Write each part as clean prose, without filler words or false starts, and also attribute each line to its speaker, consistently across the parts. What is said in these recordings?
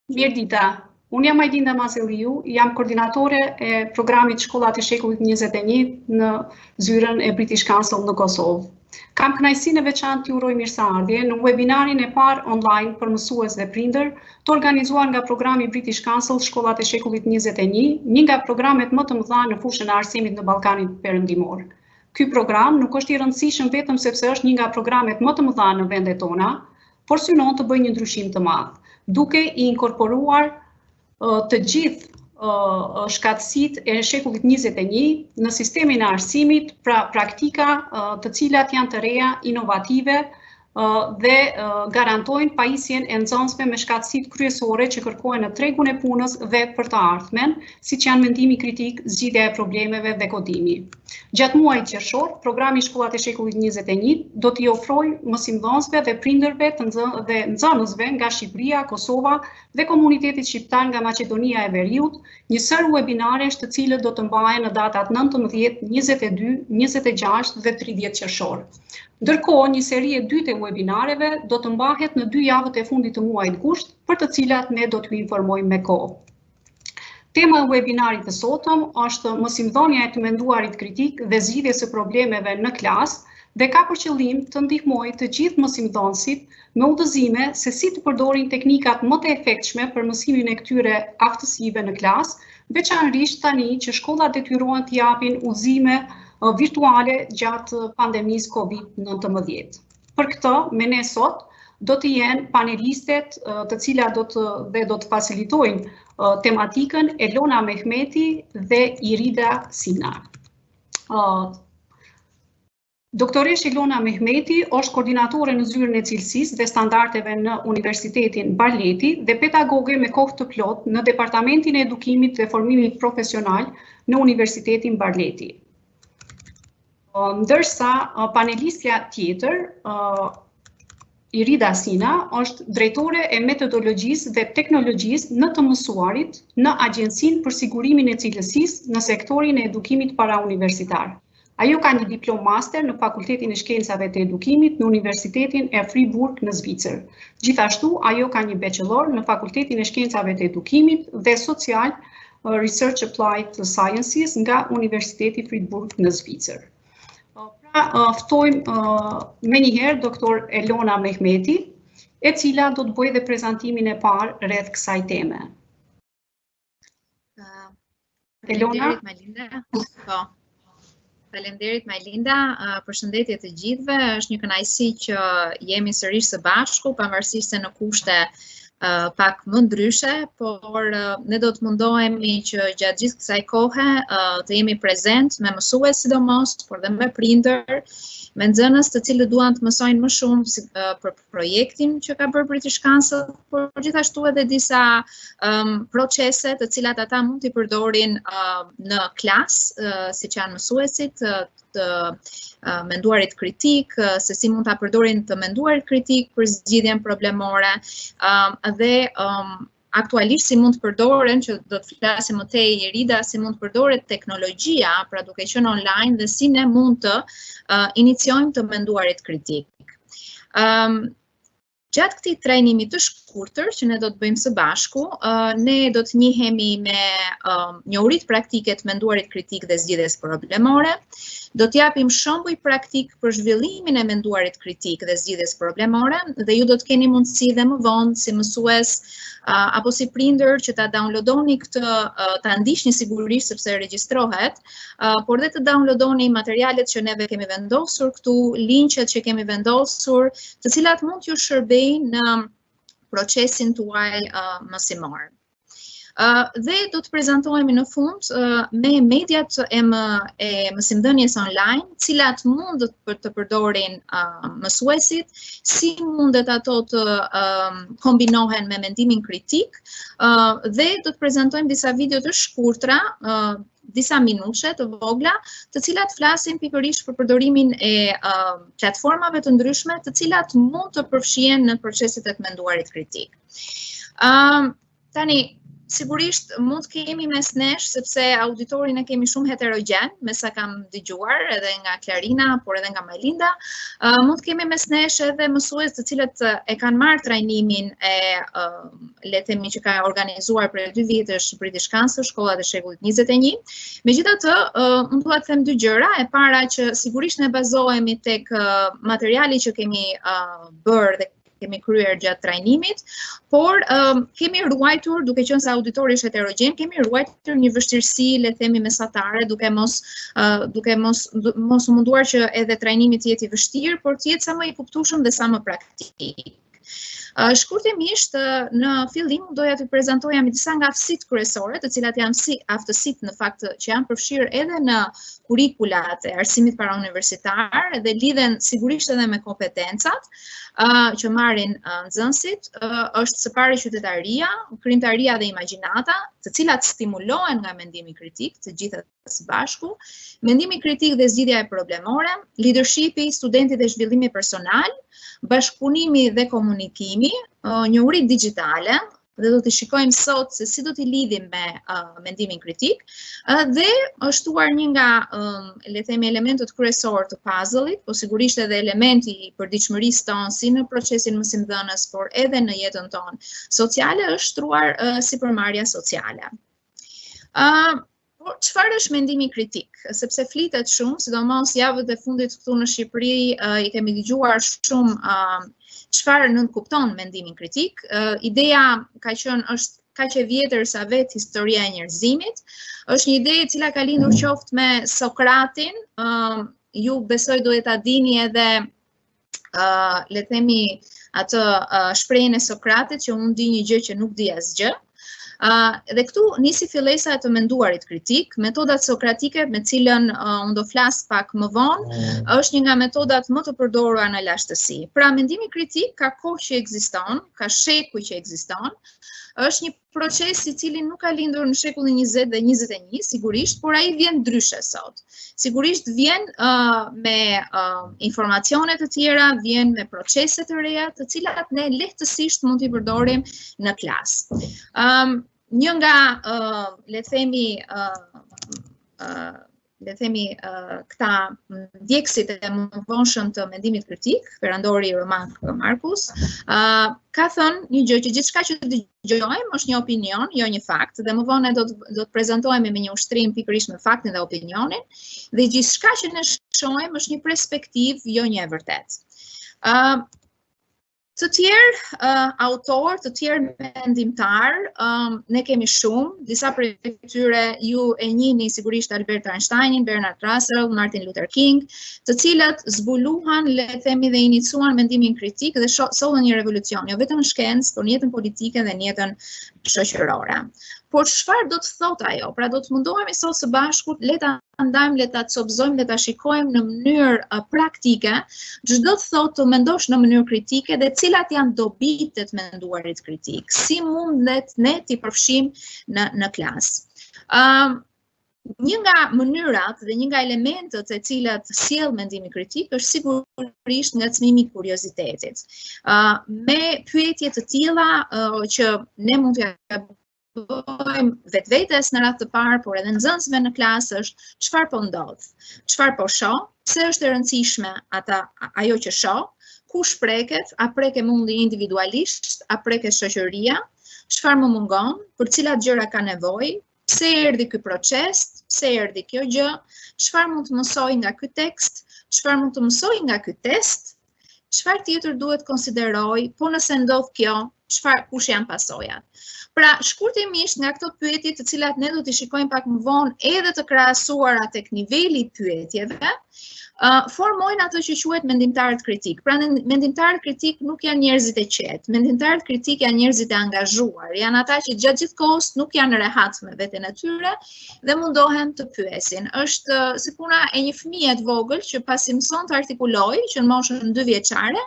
Speaker 1: Mirë dita, unë jam Ajdinda Mazeliu, jam koordinatore e programit Shkollat e Shekullit 21 në zyrën e British Council në Kosovë. Kam kënaqësinë e veçantë t'ju uroj mirëseardhje në webinarin e parë online për mësues dhe prindër, të organizuar nga programi British Council Shkollat e Shekullit 21, një nga programet më të mëdha në fushën e arsimit në Ballkanin Perëndimor. Ky program nuk është i rëndësishëm vetëm sepse është një nga programet më të mëdha në vendet tona, por synon të bëjë një ndryshim të madh, duke i inkorporuar të gjithë shkatësitë e shekullit 21 në sistemin e arsimit, pra praktika të cilat janë të reja, inovative dhe garantojnë pajisjen e nxënësve me shkatësitë kryesore që kërkohen në tregun e punës dhe për të ardhmen, siç janë mendimi kritik, zgjidhja e problemeve dhe kodimi. Gjatë muajit qershor, programi Shkollat e Shekullit 21 do t'i ofrojë mësimdhënësve dhe prindërve dhe nxënësve nga Shqipëria, Kosova dhe komunitetit shqiptar nga Maqedonia e Veriut një sër webinaresh të cilët do të mbahen në datat 19, 22, 26 dhe 30 qershor. Ndërkohë, një seri e dytë e webinareve do të mbahet në 2 javët e fundit të muajit gusht, për të cilat ne do t'ju informojmë me kohë. Tema e webinarit të sotëm është mësimdhënia e të menduarit kritik dhe zgjidhjes së problemeve në klasë dhe ka për qëllim të ndihmojë të gjithë mësimdhënësit me udhëzime se si të përdorin teknikat më të efektshme për mësimin e këtyre aftësive në klasë, veçanërisht tani që shkollat detyrohen të japin udhëzime virtuale gjatë pandemisë COVID-19. Për këtë, me ne sot do të jenë panelistet të cilat do të facilitojnë tematikën Elona Mehmeti dhe Irida Sina. Doktoresh Elona Mehmeti është koordinatore në zyrën e cilësisë dhe standardeve në Universitetin Barleti dhe pedagoge me kohë të plotë në Departamentin e Edukimit dhe Formimit Profesional në Universitetin Barleti. Ndërsa panelistja tjetër, Irida Sina, është drejtore e metodologjisë dhe teknologjisë në të mësuarit në Agjencinë për Sigurimin e Cilësisë në sektorin e edukimit parauniversitar. Ajo ka një diplomë master në Fakultetin e Shkencave të Edukimit në Universitetin e Freiburg në Zvicër. Gjithashtu, ajo ka një bachelor në Fakultetin e Shkencave të Edukimit dhe Social Research Applied Sciences nga Universiteti Freiburg në Zvicër. Ftojmë me njëherë doktor Elona Mehmeti, e cila do të bëjë dhe prezantimin e parë rreth kësaj teme. Elona?
Speaker 2: Faleminderit Majlinda, përshëndetje të gjithëve, është një kënaqësi që jemi sërish së bashku, pavarësisht se në kushte pak më ndryshe, por ne do të mundohemi që gjatë gjithë kësaj kohe të jemi prezent me mësues sidomos, por dhe me prindër, me nxënës të cilët duan të mësojnë më shumë për projektin që ka bërë British Council, por gjithashtu edhe disa procese të cilat ata mund t'i përdorin në klasë, siç janë mësuesit të menduarit kritik, se si mund ta përdorin të menduarit kritik për zgjidhjen problemore dhe aktualisht si mund të përdoren, që do të flasim më tej Irida, si mund të përdoret teknologjia, pra duke qenë online dhe si ne mund të iniciojmë të menduarit kritik. Gjatë këtij trajnimi të shkurtër që ne do të bëjmë së bashku, ne do të njihemi me njohuritë praktike të menduarit kritik dhe zgjidhjes problemore, do t'japim shembuj praktik për zhvillimin e menduarit kritik dhe zgjidhjes problemore dhe ju do të keni mundësi dhe më vonë si mësues apo si prindër që ta downloadoni këtë, ta ndiqni sigurisht sepse regjistrohet, por dhe të downloadoni materialet që neve kemi vendosur këtu, linqet që kemi vendosur, të cilat mund t'ju shërbejnë në procesin tuaj mësimor. Dhe do të prezantohemi në fund me mediat e mësimdhënies online, cilat mund të përdorin mësuesit, si mundet ato të kombinohen me mendimin kritik, dhe do të prezantojmë disa video të shkurtra, disa minutshe të vogla, të cilat flasin pikërisht për përdorimin e platformave të ndryshme, të cilat mund të përfshihen në proceset e të menduarit kritik. Tani, Sigurisht mund të kemi mes nesh, sepse auditorin e kemi shumë heterogjen, me sa kam dëgjuar edhe nga Klarina, por edhe nga Majlinda, mund të kemi mes nesh edhe mësues të cilët e kanë marrë trajnimin le të themi që ka organizuar për 2 vjetësh British Council, Shkollat e Shekullit 21. Megjithatë, unë dua të them 2 gjëra. E para që sigurisht ne bazohemi tek materiali që kemi bërë dhe kemi kryer gjatë trajnimit, por kemi ruajtur, duke qenë se auditori është heterogjen, kemi ruajtur një vështirësi, le të themi mesatare, duke mos munduar që edhe trajnimi të jetë i vështirë, por të jetë sa më i kuptueshëm dhe sa më praktik. Shkurtimisht, në fillim doja të prezantoja disa nga aftësitë kryesore, të cilat janë si aftësitë në fakt që janë përfshirë edhe në kurrikulat e arsimit parauniversitar dhe lidhen sigurisht edhe me kompetencat që marrin nxënësit, është së pari qytetaria, krijimtaria dhe imagjinata, të cilat stimulohen nga mendimi kritik, të gjitha së bashku, mendimi kritik dhe zgjidhja e problemore, leadershipi, studenti dhe zhvillimi personal, bashkëpunimi dhe komunikimi, njohuritë digjitale, dhe do të shikojmë sot se si do t'i lidhim me mendimin kritik, dhe është shtuar një nga le të themi elementët kryesor të puzzle-it, po sigurisht edhe elementi i përditshmërisë tonë si në procesin mësimdhënës, por edhe në jetën tonë sociale, është shtruar sipërmarrja sociale. Çfarë është mendimi kritik? Sepse flitet shumë, sidomos javët e fundit këtu në Shqipëri, i kemi dëgjuar shumë çfarë nënkupton mendimin kritik. Ideja ka qenë është kaq e vjetër sa vetë historia e njerëzimit. Është një ide e cila ka lindur qoftë me Sokratin, ju besoj duhet ta dini edhe le të themi atë shprehjen e Sokratit që unë di një gjë që nuk di asgjë. Dhe këtu nisi fillesa e të menduarit kritik, metodat sokratike me cilën unë do flas pak më vonë, është një nga metodat më të përdorura në lashtësi. Pra mendimi kritik ka kohë që ekziston, ka shekuj që ekziston, është një proces i cili nuk ka lindur në shekullin 20 dhe 21, sigurisht, por ai vjen ndryshe sot. Sigurisht vjen me informacione të tjera, vjen me procese të reja, të cilat ne lehtësisht mund t'i përdorim në klasë. Një nga le të themi këta ndjekësit e mëvonshëm të mendimit kritik, perandori Roman Markus, ka thënë një gjë që gjithçka që dëgjojmë është një opinion, jo një fakt, dhe më vonë do të prezantohemi me një ushtrim pikërisht me faktin dhe opinionin, dhe gjithçka që ne shohim është një perspektivë, jo një e vërtetë. Të tjerë autor, të tjerë mendimtar, ne kemi shumë, disa prej tyre ju e njihni sigurisht Albert Einsteinin, Bernard Russell, Martin Luther King, të cilët zbuluan, le të themi dhe inicuan mendimin kritik dhe sollën një revolucion, jo vetëm në shkencë, por në jetën politike dhe në jetën shoqërore. Por çfarë do të thotë ajo? Pra do të mundohemi sot së bashku le ta ndajmë, le ta copëzojmë, le ta shikojmë në mënyrë praktike, ç'do të thotë të mendosh në mënyrë kritike dhe cilat janë dobitë të menduarit kritik. Si mundet ne t'i përfshim në klasë. Një nga mënyrat dhe një nga elementët e cilat sjell mendimi kritik është sigurisht ngacmimi i kuriozitetit. Me pyetje të tilla që ne mund t'ja bëjmë vetvetes në radhë të parë, por edhe nxënësve në klasë është çfarë po ndodh, çfarë po shoh, pse është e rëndësishme ajo që shoh, ku shpreket, a preket mundi individualisht, a preket shoqëria, çfarë më mungon, për cilat gjëra ka nevojë, pse erdhi ky proces, pse erdhi kjo gjë, çfarë mund të mësoj nga ky tekst, çfarë mund të mësoj nga ky test, çfarë tjetër duhet konsideroj, po nëse ndodh kjo, kush janë pasojat. Pra, shkurtimisht nga këto pyetje të cilat ne do t'i shikojmë pak më vonë edhe të krahasuara tek niveli i pyetjeve, formojnë ato që quhet mendimtarët kritik. Pra, mendimtarët kritik nuk janë njerëzit e qetë. Mendimtarët kritik janë njerëzit e angazhuar, janë ata që gjatë gjithë kohës nuk janë rehat me veten e tyre dhe mundohen të pyesin. Është si puna e një fëmije të vogël që pasi mëson të artikulojë, që në moshën 2 vjeçare,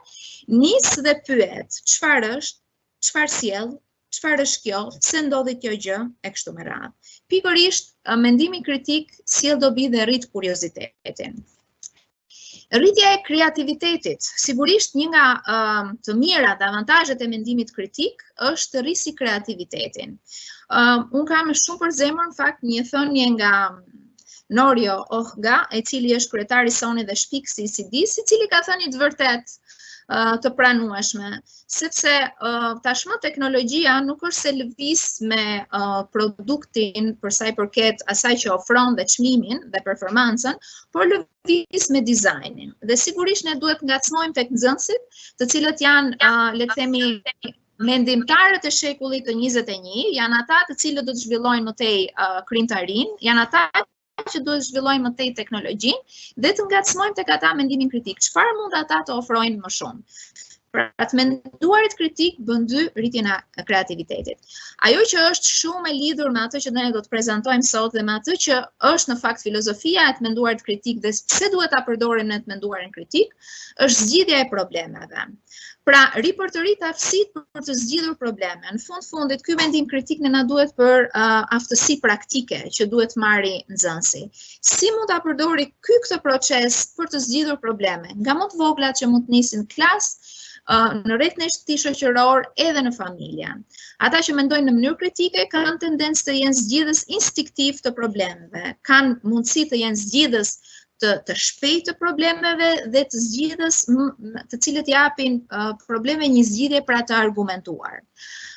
Speaker 2: nis dhe pyet, çfarë është, çfarë sjell, çfarë është kjo, pse ndodhi kjo gjë, e kështu me radhë. Pikërisht, mendimi kritik sjell dobi dhe rrit kuriozitetin. Rritja e kreativitetit. Sigurisht një nga të mirat dhe avantazhet e mendimit kritik është të rrisi kreativitetin. Unë kam shumë për zemër, në fakt, një thënie nga Norio Ohga, e cili është kryetari Soni dhe shpikësi i CDs, i cili ka thënë të vërtet të pranueshme, sepse tashmë teknologjia nuk është se lëviz me produktin për sa i përket asaj që ofron dhe çmimin dhe performancën, por lëviz me dizajnin. Dhe sigurisht ne duhet ngacmojmë tek nxënësit, të cilët janë, le të themi, mendimtarët e shekullit të 21, janë ata të cilët do të zhvillojnë më tej krijtarin, janë ata që duhet zhvillojnë më tej teknologjinë dhe të ngacmojmë tek ata mendimin kritik. Çfarë mund ata të ofrojnë më shumë? Pra, të menduarit kritik bën dy rritjen e kreativitetit. Ajo që është shumë e lidhur me atë që ne do të prezantojmë sot dhe me atë që është në fakt filozofia e të menduarit kritik dhe pse duhet ta përdorim ne të menduarin kritik, është zgjidhja e problemeve. Pra, ripërtërit aftësitë për të zgjidhur probleme. Në fundit, ky mendim kritik ne na duhet për aftësi praktike që duhet marri nxënësi. Si mund ta përdori ky këtë proces për të zgjidhur probleme? Nga më të voglat që mund të nisin klasë, në rrethin e tij shoqëror edhe në familje. Ata që mendojnë në mënyrë kritike kanë tendencë të jenë zgjidhës instinktiv të problemeve, kanë mundësi të jenë zgjidhës të shpejtë të problemeve dhe të zgjidhës të cilët japin probleme një zgjidhje pra të argumentuar.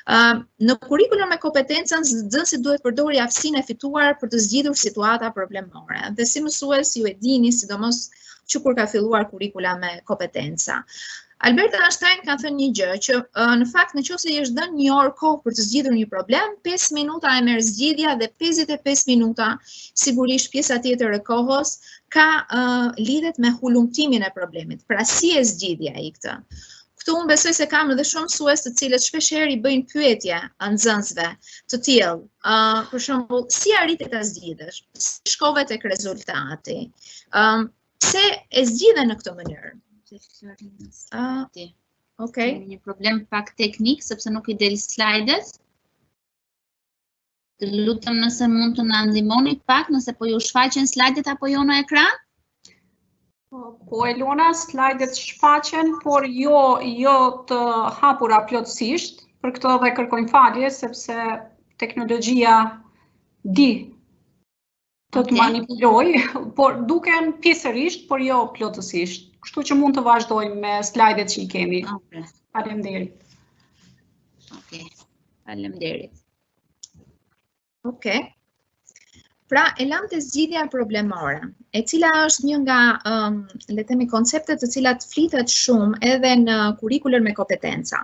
Speaker 2: Në kurrikulum me kompetencën, nxënësi duhet përdori aftësinë e fituar për të zgjidhur situata problemore. Dhe si mësues ju e dini, sidomos që kur ka filluar kurrikula me kompetenca. Albert Einstein ka thënë një gjë që në fakt nëse i është dhënë një orë kohë për të zgjidhur një problem, 5 minuta e merr zgjidhja dhe 55 minuta sigurisht pjesa tjetër e kohës ka lidhet me hulumtimin e problemit. Pra si e zgjidhja ai këtë? Këtu unë besoj se kam edhe shumë mësues të cilët shpeshherë i bëjnë pyetje nxënësve të tillë. Për shembull, si arriti ta zgjidhësh? Si shkove tek rezultati? Pse e zgjidhe në këtë mënyrë?
Speaker 3: Okej. Një problem pak teknik, sepse nuk i del slajdet. Të lutem nëse mund të na ndihmoni pak, nëse po ju shfaqen slajdet apo jo në ekran?
Speaker 1: Po Elona, slajdet shfaqen, por jo të hapura plotësisht. Për këtë dhe kërkojmë falje, sepse teknologjia di të manipuloj, por duken pjesërisht, por jo plotësisht. Kështu që mund të vazhdojmë me slajdet që i kemi. Faleminderit.
Speaker 3: Okej, faleminderit.
Speaker 2: Okej. Pra, e lam te zgjidhja problemore, e cila është një nga, le të themi, konceptet të cilat flitet shumë edhe në kurrikulën me kompetenca.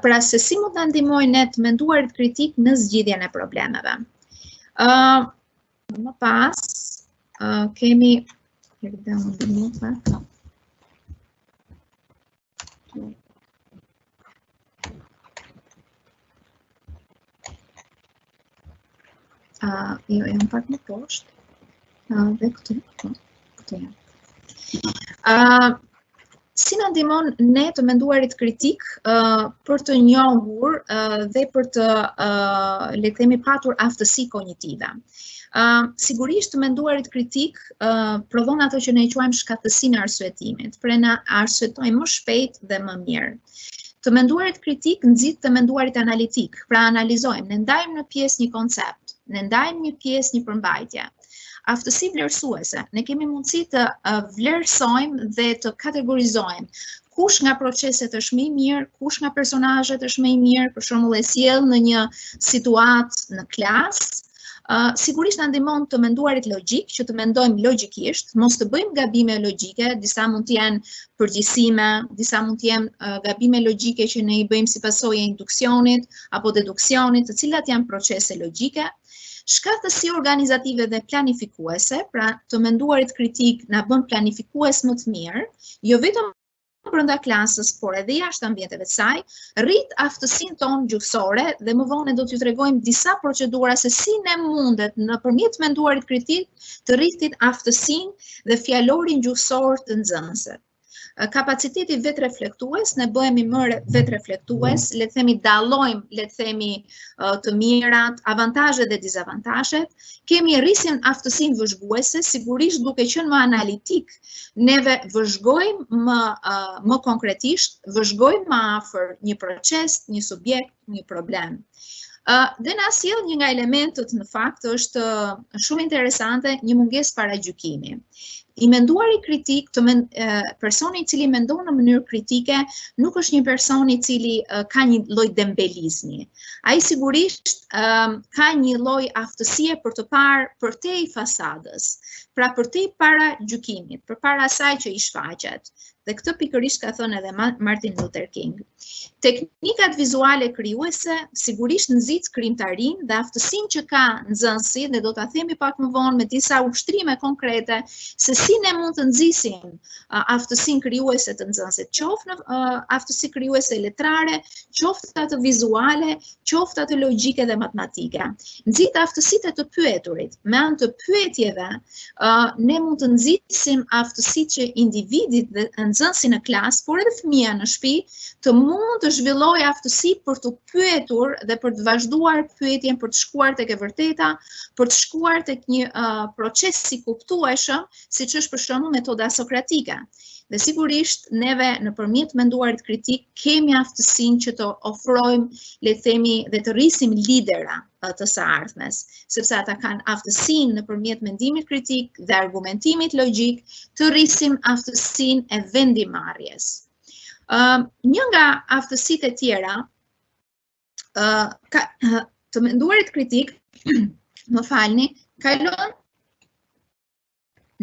Speaker 2: Pra, se si mund ta ndihmojnë ne të menduarit kritik në zgjidhjen e problemeve. Më pas, kemi jo, jam pak më poshtë. Dhe këtu janë. Si na ndihmon ne të menduarit kritik për të njohur dhe për të, le të themi, patur aftësi kognitive. Sigurisht të menduarit kritik prodhon ato që ne i quajmë shkatësinë e arsyetimit, pra na arsyetojmë më shpejt dhe më mirë. Të menduarit kritik nxit të menduarit analitik, pra analizojmë, ne ndajmë në pjesë një koncept, ne ndajmë një pjesë një përmbajtje. Aftësi vlerësuese, ne kemi mundësi të vlerësojmë dhe të kategorizojmë kush nga proceset është më i mirë, kush nga personazhet është më i mirë, për shembull e sjell në një situatë në klasë. Sigurisht na ndihmon të menduarit logjik, që të mendojmë logjikisht, mos të bëjmë gabime logjike, disa mund të jenë përgjithësime, disa mund të jenë gabime logjike që ne i bëjmë si pasojë e induksionit apo deduksionit, të cilat janë procese logjike. Shkatësi organizative dhe planifikuese, pra të menduarit kritik na bën planifikues më të mirë, jo vetëm brenda klasës, por edhe jashtë ambienteve të saj, rrit aftësinë tonë gjuhësore dhe më vonë do t'ju tregojmë disa procedura se si ne mundet nëpërmjet menduarit kritik të rritit aftësinë dhe fjalorin gjuhësor të nxënësit. Kapaciteti vetreflektues, ne bëhemi më vetreflektues, le të themi dallojmë, le të themi të mirat, avantazhet dhe dizavantazhet, kemi rrisin aftësinë vëzhguese, sigurisht duke qenë më analitik, neve vëzhgojmë më konkretisht, vëzhgojmë më afër një proces, një subjekt, një problem. Dhe na sjell një nga elementët në fakt është shumë interesante, një mungesë paragjykimi. I menduari kritik, personi I cili mendon në mënyrë kritike, nuk është një person I cili ka një lloj dembelizmi. Ai sigurisht ka një lloj aftësie për të parë përtej fasadës, pra përtej para gjykimit, përpara asaj që I shfaqet. Dhe këtë pikërisht ka thënë edhe Martin Luther King. Teknikat vizuale krijuese sigurisht nxit krijimtarinë dhe aftësinë që ka nxënësi, dhe do ta themi pak më vonë me disa ushtrime konkrete se si ne mund të nxisim aftësinë krijuese të nxënësit, qoftë në aftësi krijuese letrare, qoftë atë vizuale, qoftë atë logjike dhe matematike. Nxit aftësitë të pyeturit. Me anë të pyetjeve, ne mund të nxisim aftësitë që individit dhe nxënësi në klasë, por edhe fëmia në shtëpi, të mund të zhvillojë aftësi për të pyetur dhe për të vazhduar pyetjen, për të shkuar tek e vërteta, për të shkuar tek një proces I kuptueshëm, siç është për shembull metoda sokratike. Dhe sigurisht neve nëpërmjet menduarit kritik kemi aftësinë që të ofrojmë, le të themi, dhe të rrisim lidera të së ardhmes, sepse ata kanë aftësinë nëpërmjet mendimit kritik dhe argumentimit logjik të rrisim aftësinë e vendimarrjes. Një nga aftësitë e tjera të menduarit kritik, më falni, kalon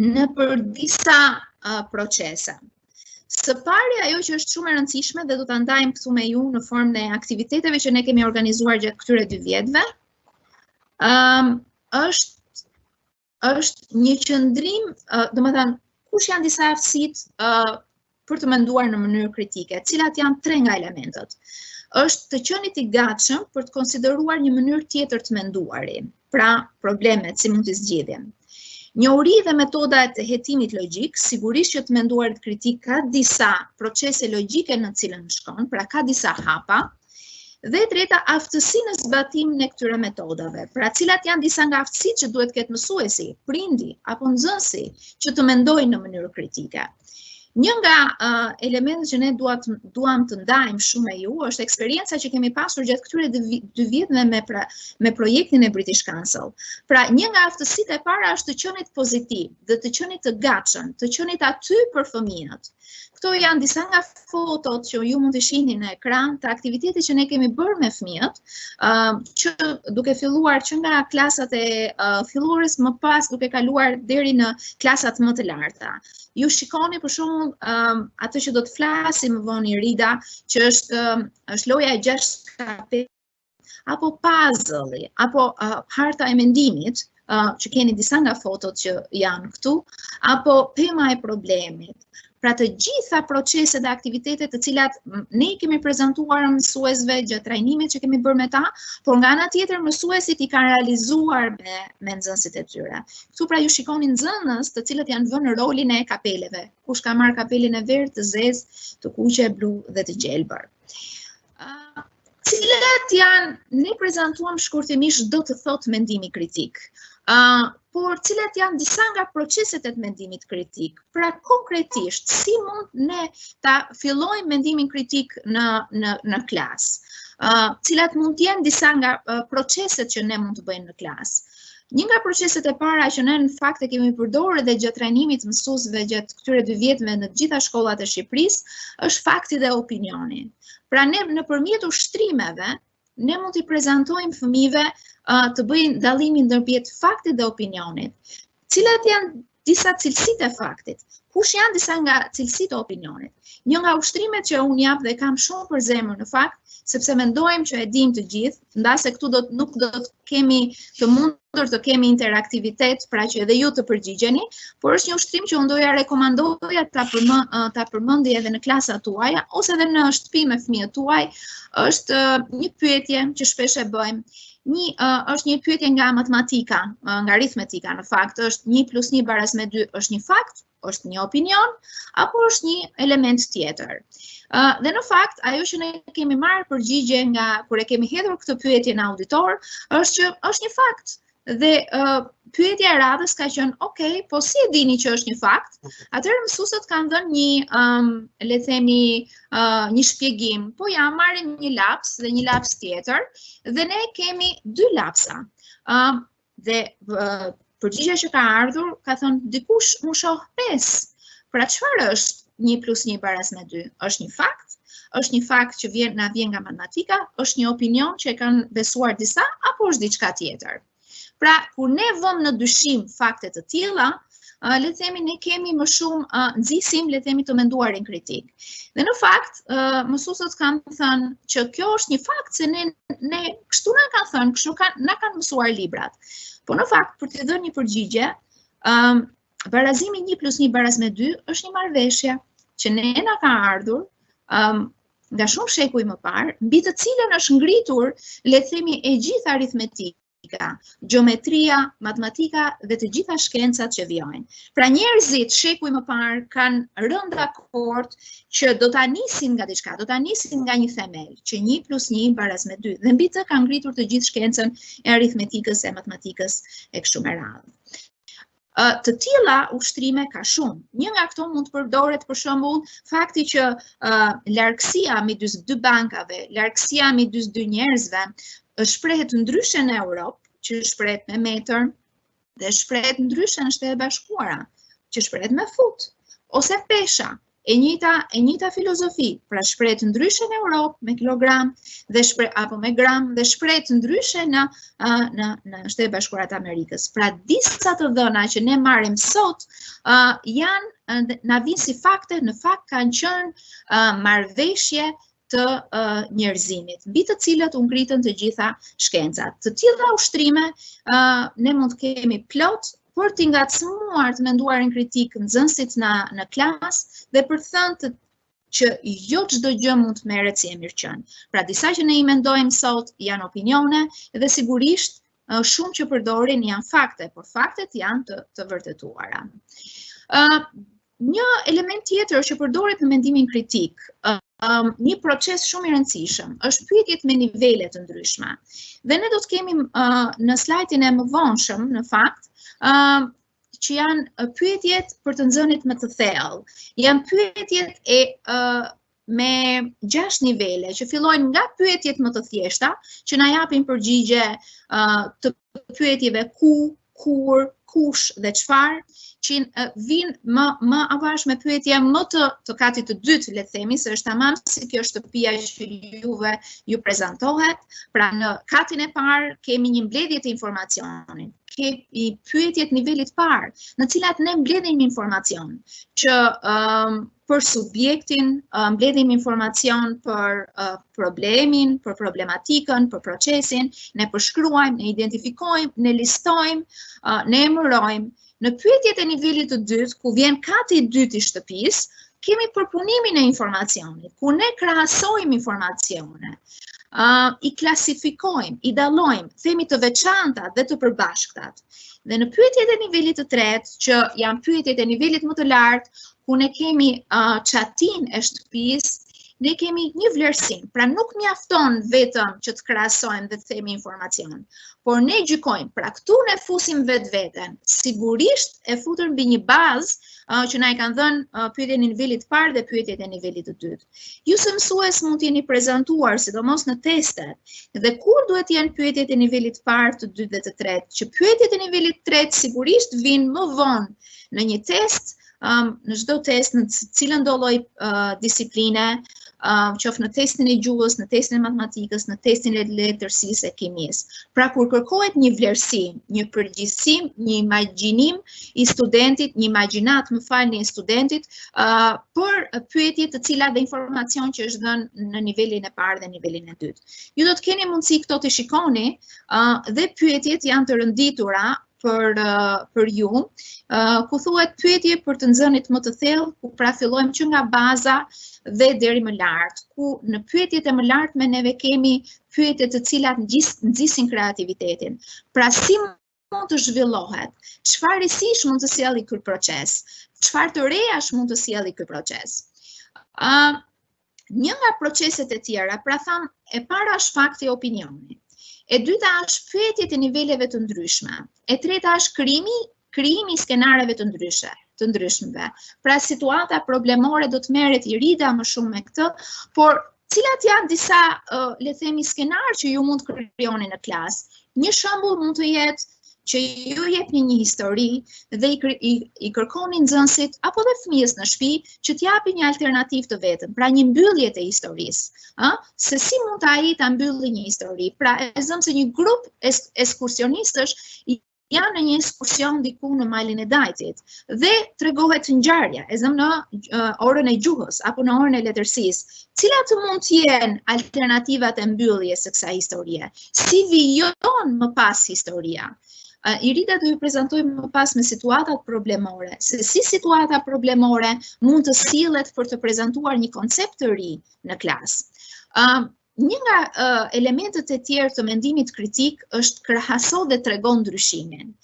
Speaker 2: nëpër disa procese. Së pari, ajo që është shumë e rëndësishme dhe do ta ndajmë këtu me ju në formë e aktiviteteve që ne kemi organizuar gjatë këtyre 2 vjetëve, është një qëndrim, domethënë, kush janë disa aftësitë për të menduar në mënyrë kritike, cilat janë 3 nga elementët. Është të qenit I gatshëm për të konsideruar një mënyrë tjetër të menduari, pra problemet si mund të zgjidhjen. Njohuri dhe metodat e hetimit logjik, sigurisht që të menduarit kritik ka disa procese logjike në cilën shkon, pra ka disa hapa, dhe treta aftësi në zbatimin e këtyre metodave, pra cilat janë disa nga aftësitë që duhet ketë mësuesi, prindi apo nxënësi që të mendojnë në mënyrë kritike. Një nga elementët që ne duam të ndajmë shumë me ju është eksperienca që kemi pasur gjatë këtyre 2 vjetëve me projektin e British Council. Pra, një nga aftësitë e para është të qenit pozitiv dhe të qenit të gatshëm, të qenit aty për fëmijët. Këto janë disa nga fotot që ju mund të shihni në ekran të aktivitetit që ne kemi bërë me fëmijët, që duke filluar që nga klasat e fillores, më pas duke kaluar deri në klasat më të larta. Ju shikoni për shembull atë që do të flasim më vonë Rida, që është loja e 6 kapet, apo puzzle, apo harta e mendimit, që keni disa nga fotot që janë këtu, apo pema e problemit. Pra të gjitha proceset dhe aktivitetet të cilat ne kemi prezantuar mësuesve gjatë trajnimit që kemi bërë me ta, por nga ana tjetër mësuesit I kanë realizuar me nxënësit e tyre. Këtu pra ju shikoni nxënës të cilët janë vënë në rolin e kapeleve. Kush ka marrë kapelin e verdhë, të zezë, të kuqe, blu dhe të gjelbër. Cilat janë, ne prezantuam shkurtimisht do të thotë mendimi kritik. Por cilat janë disa nga proceset e mendimit kritik. Pra konkretisht, si mund ne ta fillojmë mendimin kritik në klasë? Cilat mund të jenë disa nga proceset që ne mund të bëjmë në klasë? Një nga proceset e para që ne në fakt e kemi përdorur edhe gjatë trajnimit mësuesve gjatë këtyre 2 vjetëve në të gjitha shkollat e Shqipërisë, është fakti dhe opinioni. Pra ne nëpërmjet ushtrimeve, ne mund t'i prezantojmë fëmijëve të bëjnë dallimin ndërmjet faktit dhe opinionit. Cilat janë disa cilësitë e faktit? Kush janë disa nga cilësitë e opinionit? Një nga ushtrimet që unë jap dhe kam shumë për zemër në fakt, sepse mendojmë që e dim të gjithë, ndase këtu nuk do të kemi të mundur të kemi interaktivitet, pra që edhe ju të përgjigjeni, por është një ushtrim që unë doja rekomandoja ta përmendi edhe në klasat tuaja, ose edhe në shtëpi me fëmijët tuaj, është një pyetje që shpesh e bëjmë. Është një pyetje nga matematika, nga aritmetika, në fakt është 1 + 1 = 2 është një fakt, është një opinion, apo është një element tjetër. Dhe në fakt, ajo që ne kemi marrë përgjigje nga kur e kemi hedhur këtë pyetje në auditor, është që është një fakt. Dhe pyetja e radhës ka qenë, okay, po si e dini që është një fakt? Atëherë mësuesët kanë dhënë një, le të themi, një shpjegim. Po ja, marrim një laps dhe një laps tjetër dhe ne kemi dy lapsa. Dhe përgjigjja që ka ardhur ka thënë dikush më shoh 5. Pra çfarë është 1 + 1 = 2? Është një fakt? Është një fakt që na vjen nga matematika? Është një opinion që e kanë besuar disa apo është diçka tjetër? Pra, kur ne vëmë në dyshim fakte të tilla, le të themi ne kemi më shumë nxisim, le të themi, të menduarin kritik. Dhe në fakt, mësuesët kanë thënë që kjo është një fakt se ne kështu na kanë thënë, kështu na kanë mësuar librat. Po në fakt, për të dhënë një përgjigje, barazimi 1 + 1 = 2 është një marrëveshje që ne na ka ardhur nga shumë shekuj më parë, mbi të cilën është ngritur, le të themi, e gjithë aritmetika, gjeometria, matematika dhe të gjitha shkencat që vijojnë. Pra njerëzit shekuj më parë kanë rënë dakord që do ta nisin nga diçka, do ta nisin nga një themel, që 1 + 1 = 2, dhe mbi të kanë ngritur të gjithë shkencën e aritmetikës, e matematikës e kështu me radhë. Të tilla ushtrime ka shumë. Një nga këto mund të përdoret për shembull fakti që largësia midis dy bankave, largësia midis dy njerëzve shprehet ndryshe në Europë, që shprehet me metër, dhe shprehet ndryshe në Shtetet e Bashkuara, që shprehet me fut, ose pesha. E njëjta filozofi, pra shprehet ndryshe në Europë me kilogram dhe apo me gram dhe shprehet ndryshe në Shtetet e Bashkuara të Amerikës. Pra disa të dhëna që ne marrim sot na vinë si fakte, në fakt kanë qenë marrëveshje të njerëzimit, mbi të cilët u ngritën të gjitha shkencat. Të tilla ushtrime ne mund të kemi plot për t'i ngacmuar të menduarin kritik nxënësit në klasë dhe për thënë që jo çdo gjë mund të merret si e mirëqen. Pra disa që ne I mendojmë sot janë opinione dhe sigurisht shumë që përdorin janë fakte, por faktet janë të vërtetuara. Një element tjetër që përdoret në mendimin kritik, një proces shumë I rëndësishëm, është pyetjet me nivele të ndryshme. Dhe ne do të kemi në slajdin e mëvonshëm, në fakt, që janë pyetjet për të nxënit më të thellë. Janë pyetjet me 6 nivele, që fillojnë nga pyetjet më të thjeshta, që na japin përgjigje të pyetjeve ku, kur, kush dhe çfarë, që vinë më avash me pyetje më të katit të dytë, le të themi, se është tamam si kjo shtëpia që juve ju prezantohet. Pra në katin e parë kemi një mbledhje të informacionit, kemi pyetjet nivelit parë, në cilat ne mbledhim informacion, që për subjektin, mbledhim informacion për problemin, për problematikën, për procesin, ne përshkruajmë, ne identifikojmë, ne listojmë, ne emërojmë. Në pyetjet e nivelit të dytë, ku vjen kati I dytë I shtëpisë, kemi përpunimin e informacionit, ku ne krahasojmë informacione, I klasifikojmë, I dallojmë, themi të veçantat dhe të përbashkëtat. Dhe në pyetjet e nivelit të tretë, që janë pyetjet e nivelit më të lartë, ku ne kemi çatin e shtëpisë, ne kemi një vlerësim, pra nuk mjafton vetëm që të krahasojmë dhe të themi informacion, por ne gjykojmë, pra këtu ne fusim vetveten, sigurisht e futur mbi një bazë që na I kanë dhënë pyetjet e nivelit të parë dhe pyetjet e nivelit të dytë. Ju së mësues mund të jeni prezantuar, sidomos në testet, dhe kur duhet jenë pyetjet e nivelit të parë, të dytë dhe të tretë, që pyetjet e nivelit të tretë sigurisht vinë më vonë në një test, në çdo test në cilën do lloj disipline, qoftë në testin e gjuhës, në testin e matematikës, në testin e letërsisë e kimisë. Pra kur kërkohet një vlerësim, një përgjithësim, një imagjinim I studentit, një imagjinat, I studentit, për pyetjet të cilat dhe informacion që është dhënë në nivelin e parë dhe nivelin e dytë. Ju do të keni mundësi këto të shikoni dhe pyetjet janë të rënditura për ju, ku thuhet pyetje për të nxënit më të thellë, ku pra fillojmë që nga baza dhe deri më lart, ku në pyetjet e më lartme neve kemi pyetje të cilat nxisin kreativitetin. Pra si mund të zhvillohet, çfarë risish mund të sjellë ky proces, çfarë të rejash mund të sjellë ky proces. Një nga proceset e tjera, pra tham, e para është fakti I opinionit. E dyta është pyetjet e niveleve të ndryshme. E treta është krijimi i skenareve të ndryshmeve. Pra situata problemore do të merret Irida më shumë me këtë, por cilat janë disa, le themi, skenar që ju mund të krijoni në klasë. Një shembull mund të jetë që ju jepni një histori dhe i kërkoni nxënësit apo dhe fëmijës në shtëpi që t'japi një alternativë të vetëm, pra një mbyllje të historisë, se si mund ai ta mbylli një histori. Pra e zëm se një grup ekskursionistësh janë në një ekskursion diku në malin e Dajtit dhe tregohet ngjarja, e zëm në orën e gjuhës apo në orën e letërsisë. Cilat mund të jenë alternativat e mbylljes së kësaj historie? Si vijon më pas historia? Irida do ju prezantoj më pas me situatat problemore, se si situata problemore mund të sillet për të prezantuar një koncept të ri në klasë. Një nga elementet e tjerë të mendimit kritik është krahaso dhe tregon ndryshimin.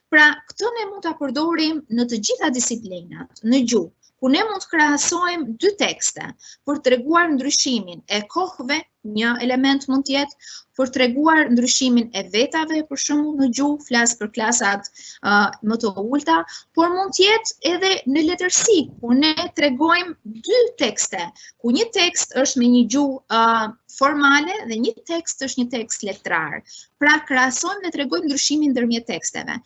Speaker 2: Pra, këtë ne mund ta përdorim në të gjitha disiplinat, në gjuhë, ku ne mund të krahasojmë dy tekste për treguar ndryshimin e kohëve, një element mund të jetë për treguar ndryshimin e vetave, për shembull në gjuhë, flas për klasat më të ulta, por mund të jetë edhe në letërsi, ku ne tregojmë dy tekste, ku një tekst është me një gjuhë formale dhe një tekst është një tekst letrar. Pra krahasojmë dhe tregojmë ndryshimin ndërmjet teksteve.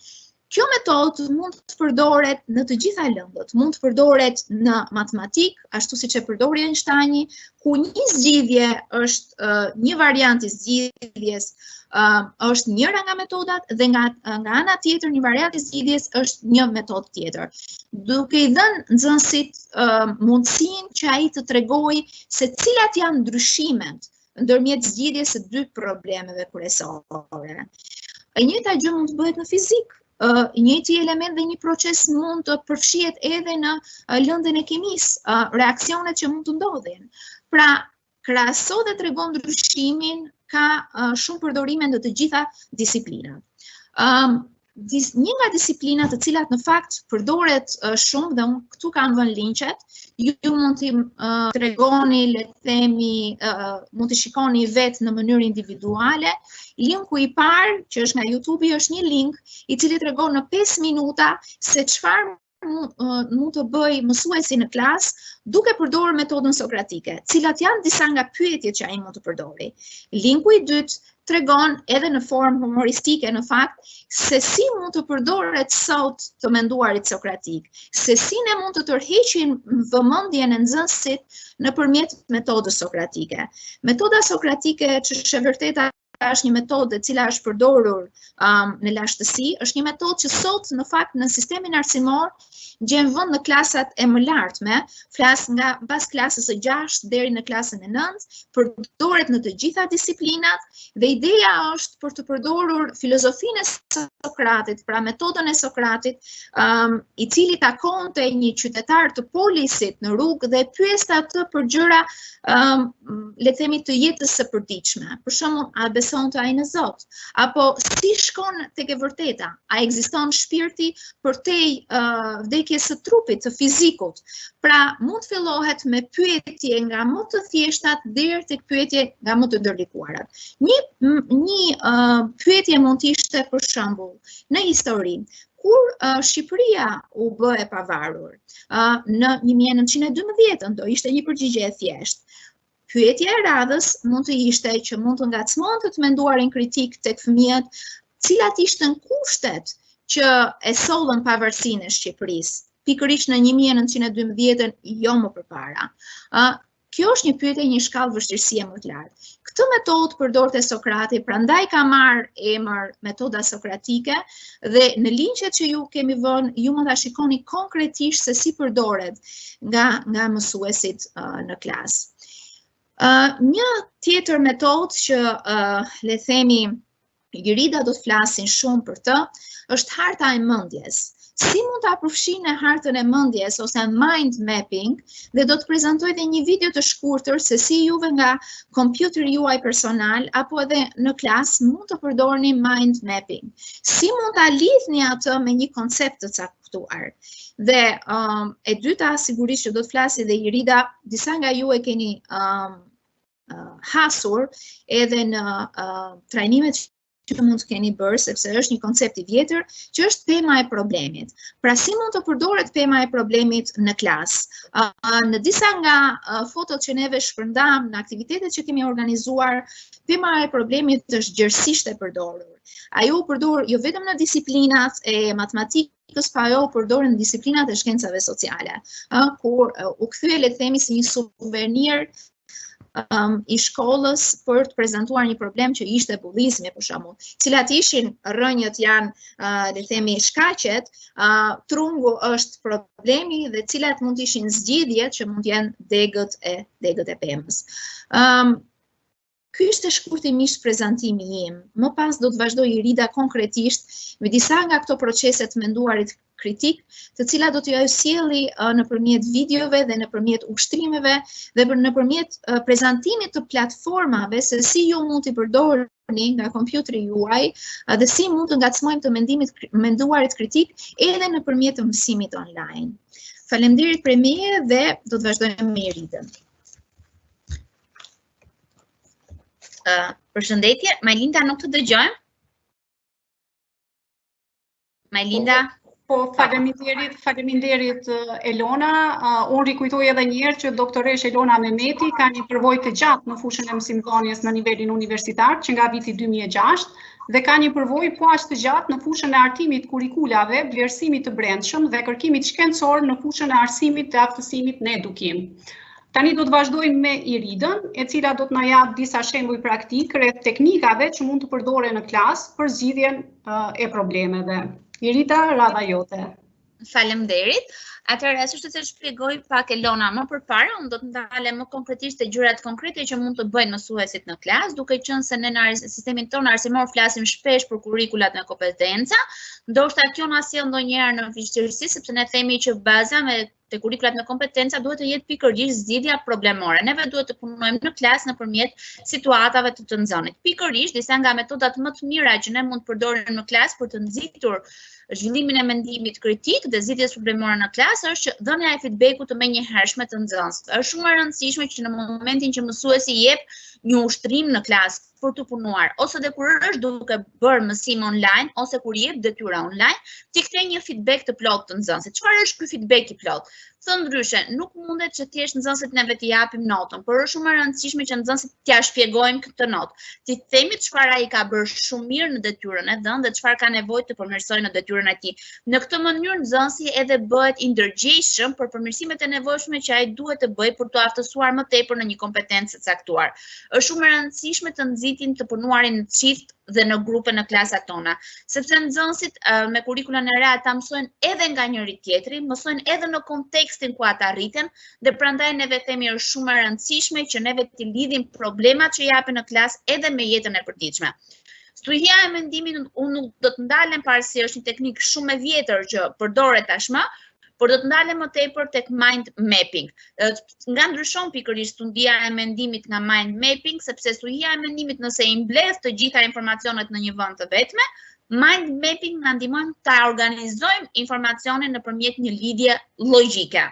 Speaker 2: Kjo metodë mund të përdoret në të gjitha lëndët, mund të përdoret në matematik, ashtu siç e përdori Einsteini, ku një zgjidhje është një variant i zgjidhjes, është njëra nga metodat dhe nga ana tjetër një variant i zgjidhjes është një metodë tjetër. Duke i dhënë nxënësit mundësinë që ai të tregojë se cilat janë ndryshimet ndërmjet zgjidhjes së dy problemeve kryesore. E njëjta gjë mund të bëhet në fizikë. Njëjti element dhe një proces mund të përfshihet edhe në lëndën e kimisë, reaksionet që mund të ndodhin. Pra, krahaso dhe tregon ndryshimin ka shumë përdorime në të gjitha disiplinat. Një nga disiplinat të cilat në fakt përdoret shumë dhe unë këtu kam vënë linqet, ju mund t'i tregoni, le të themi, mund t'i shikoni vetë në mënyrë individuale. Linku i parë, që është nga YouTube, është një link i cili tregon në 5 minuta se çfarë mund të bëj mësuesi në klasë duke përdorur metodën sokratike, cilat janë disa nga pyetjet që ai mund të përdori. Linku i dytë tregon edhe në formë humoristike në fakt se si mund të përdoret sot të menduarit sokratik, se si ne mund të tërheqim vëmendjen e nxënësit nëpërmjet metodës sokratike. Metoda sokratike, që është e vërteta është një metodë e cila është përdorur në lashtësi, është një metodë që sot në fakt në sistemin arsimor gjen vend në klasat e mëlartme, flas nga pas klasës së 6 deri në klasën e 9, përdoret në të gjitha disiplinat dhe ideja është për të përdorur filozofinë e Sokratit, pra metodën e Sokratit, i cili takonte një qytetar të polisit në rrugë dhe pyeste atë për gjëra le të themi të jetës së përditshme. Për shembull, a besonte ai në Zot? Apo si shkon tek e vërteta? A ekziston shpirti përtej vdekjes së trupit, të fizikut? Pra, mund të fillohet me pyetje nga më të thjeshtat deri tek pyetje nga më të ndërlikuarat. Një pyetje mund të ishte për shembull, në histori, kur Shqipëria u bë e pavarur në 1912, do ishte një përgjigje e thjeshtë. Pyetja e radhës mund të ishte që mund të ngacmonte të menduarin kritik tek fëmijët, cilat ishin kushtet që e sollën pavarësinë e Shqipërisë, pikërisht në 1912, jo më përpara. Kjo është një pyetje, një shkallë vështirësie më të lartë. Këtë metodë përdorte Sokrati, prandaj ka marrë emër metoda sokratike dhe në linqet që ju kemi vënë, ju mund ta shikoni konkretisht se si përdoret nga mësuesit në klasë. Një tjetër metodë që le themi Irida do të flasin shumë për të, është harta e mendjes. Si mund ta përfshinë hartën e mendjes ose mind mapping dhe do të prezantoj edhe një video të shkurtër se si juve nga kompjuteri juaj personal apo edhe në klasë mund të përdorni mind mapping. Si mund ta lidhni atë me një koncept të caktuar. Dhe e dyta sigurisht që do të flasë edhe Irida, disa nga ju e keni hasur edhe në trajnimet që mund të keni bërë, sepse është një koncept I vjetër, që është pema e problemit. Pra si mund të përdoret pema e problemit në klasë? Në disa nga fotot që neve shpërndam në aktivitetet që kemi organizuar, pema e problemit është gjërësisht e përdorur. Ajo u përdor jo vetëm në disiplinat e matematikës, pa ajo u përdor në disiplinat e shkencave sociale, kur u kthye le të themi si një suvenir I shkollës për të prezantuar një problem që ishte bullizmi për shembull. Cilat ishin rrënjët janë, le të themi, shkaqet, trungu është problemi dhe cilat mund të ishin zgjidhjet që mund të jenë degët e pemës. Ky ishte shkurtimisht prezantimi im. Më pas do të vazhdoj Irida konkretisht me disa nga këto procese të menduarit kritik, të cilat do t'ju sjelli nëpërmjet videove dhe nëpërmjet ushtrimeve dhe nëpërmjet prezantimit të platformave se si ju mund t'i përdorni nga kompjuteri juaj dhe si mund të ngacmojmë të menduarit kritik edhe nëpërmjet të mësimit online. Faleminderit për meje dhe do të vazhdojmë me Iridën.
Speaker 3: Përshëndetje, Majlinda nuk të dëgjojmë? Majlinda?
Speaker 1: Po, faleminderit Elona. Unë rikujtoj edhe njëherë që doktoresh Elona Mehmeti ka një përvojë të gjatë në fushën e mësimdhënies në nivelin universitar, që nga viti 2006, dhe ka një përvojë po aq të gjatë në fushën e artimit kurikulave, vlerësimit të brendshëm dhe kërkimit shkencor në fushën e arsimit dhe aftësimit në edukim. Tani do të vazhdojmë me Iridën, e cila do të na jap disa shembuj praktik rreth teknikave që mund të përdoren në klasë për zgjidhjen e problemeve. Irida, radha jote.
Speaker 3: Faleminderit. Atëherë, ashtu që shpjegoj pak Elona më përpara, unë do të ndalem më konkretisht te gjërat konkrete që mund të bëjnë mësuesit në klasë, duke qenë se ne në sistemin tonë arsimor flasim shpesh për kurrikulat në kompetenca, ndoshta kjo na sjell ndonjëherë në vështirësi sepse ne themi që baza me te kurrikulat me kompetenca duhet të jetë pikërisht zgjidhja problemore. Neve duhet të punojmë në klasë nëpërmjet situatave të nxënit. Pikërisht disa nga metodat më të mira që ne mund të përdorim në klasë për të nxitur zhvillimin e mendimit kritik dhe zgjidhjes problemore në klasë është dhënia e feedbackut të menjëhershme të nxënësve. Është shumë e rëndësishme që në momentin që mësuesi jep një ushtrim në klasë për të punuar, ose dhe kur është duke bërë mësim online, ose kur jep detyra online, ti kthej një feedback të plotë të nxënësit. Çfarë është ky feedback I plotë? Thënë ndryshe, nuk mundet që thjesht nxënësit neve t'i japim notën, por është shumë e rëndësishme që nxënësit t'ia shpjegojmë këtë notë. Ti themi çfarë ai ka bërë shumë mirë në detyrën e dhënë dhe çfarë ka nevojë të përmirësojë në detyrën e tij. Në këtë mënyrë nxënësi edhe bëhet I ndërgjegjshëm për përmirësimet e nevojshme që ai duhet të bëjë për të aftësuar më tepër në një kompetencë të caktuar. Është shumë e rëndësishme të nxitin të punuarin në çift dhe në grupe në klasat tona, sepse nxënësit me kurrikulën e re ata mësojnë edhe nga njëri tjetri, mësojnë edhe në kontekstin ku ata rriten dhe prandaj neve themi është shumë e rëndësishme që neve të lidhim problemat që japin në klasë edhe me jetën e përditshme. Studia e mendimit unë nuk do të ndalem parësi është një teknik shumë e vjetër që përdoret tashmë, por do të ndalem më tepër tek mind mapping. Nga ndryshon pikërisht studia e mendimit nga mind mapping, sepse studia e mendimit nëse I mbledh të gjitha informacionet në një vend të vetme, mind mapping na ndihmon ta organizojmë informacionin nëpërmjet një lidhje logjike.